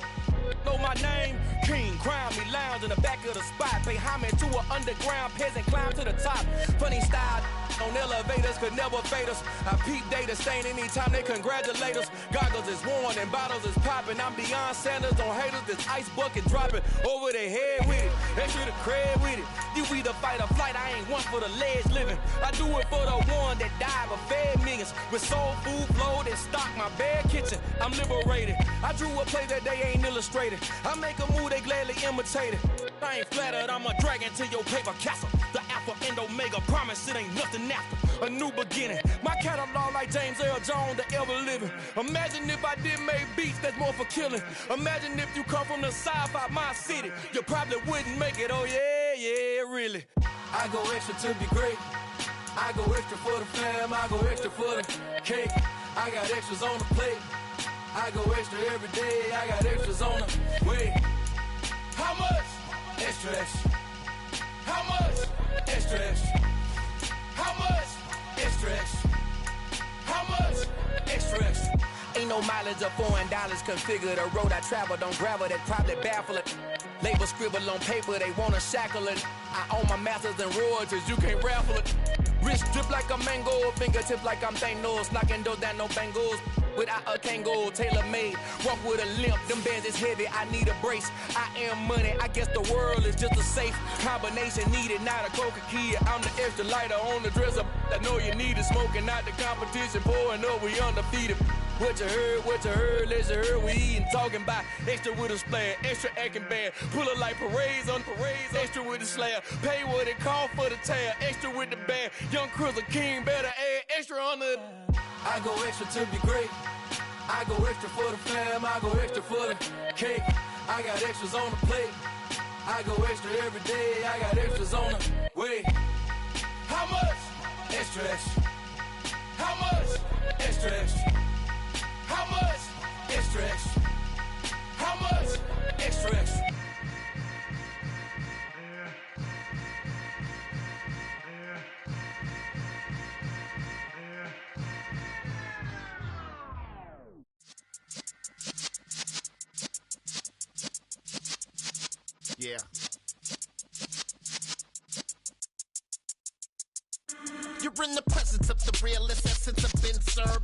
know my name. King, crown me, lounge in the back of the spot. Pay homage to an underground peasant, climb to the top. Funny style on elevators could never fade us. I peep data stain anytime they congratulate us. Goggles is worn and bottles is popping. I'm Deion Sanders on haters, this ice bucket dropping over their head with it. Extra the cred with it. You either fight or flight, I ain't one for the ledge living. I do it for the one that died but fed millions. With soul food flowed and stocked my bad kitchen. I'm liberated. I drew a play that they ain't illustrated. I make a move, they gladly imitate it. I ain't flattered, I'm a dragon to your paper castle. The Alpha and Omega, promise it ain't nothing after. A new beginning. My catalog like James Earl Jones, the ever living. Imagine if I did make beats that's more for killing. Imagine if you come from the south out my city. You probably wouldn't make it, oh yeah, really. I go extra to be great. I go extra for the fam, I go extra for the cake. I got extras on the plate. I go extra every day, I got extras on the way. How much? Extra, extra. How much? Extra, extra. How much? Extra, extra. How much? Extra, extra. Ain't no mileage of $4 configure the road I travel. Don't gravel that probably baffle it. Label scribble on paper, they wanna shackle it. I own my masters and royalties, you can't raffle it. Wrist drip like a mango, fingertip like I'm Thanos. Knocking doors down, no bangles. Without a Kango, tailor-made. Walk with a limp, them bands is heavy, I need a brace. I am money, I guess the world is just a safe combination needed, not a coca key. I'm the extra lighter on the dresser. I know you need it, smoking out the competition, pouring up, we undefeated. What you heard, let's hear we eatin', talking about extra with a splash, extra acting bad. Pull it like parades on parades, extra with the slab. Pay what it call for the tab, extra with the band. Young Chris a king, better add extra on the. I go extra to be great. I go extra for the fam, I go extra for the cake. I got extras on the plate. I go extra every day, I got extras on the way. How much? Extra, extra. How much? Extra, extra. How much? Extra, extra. How much? Extra, extra. Yeah. You're in the presence of the realest essence of been served.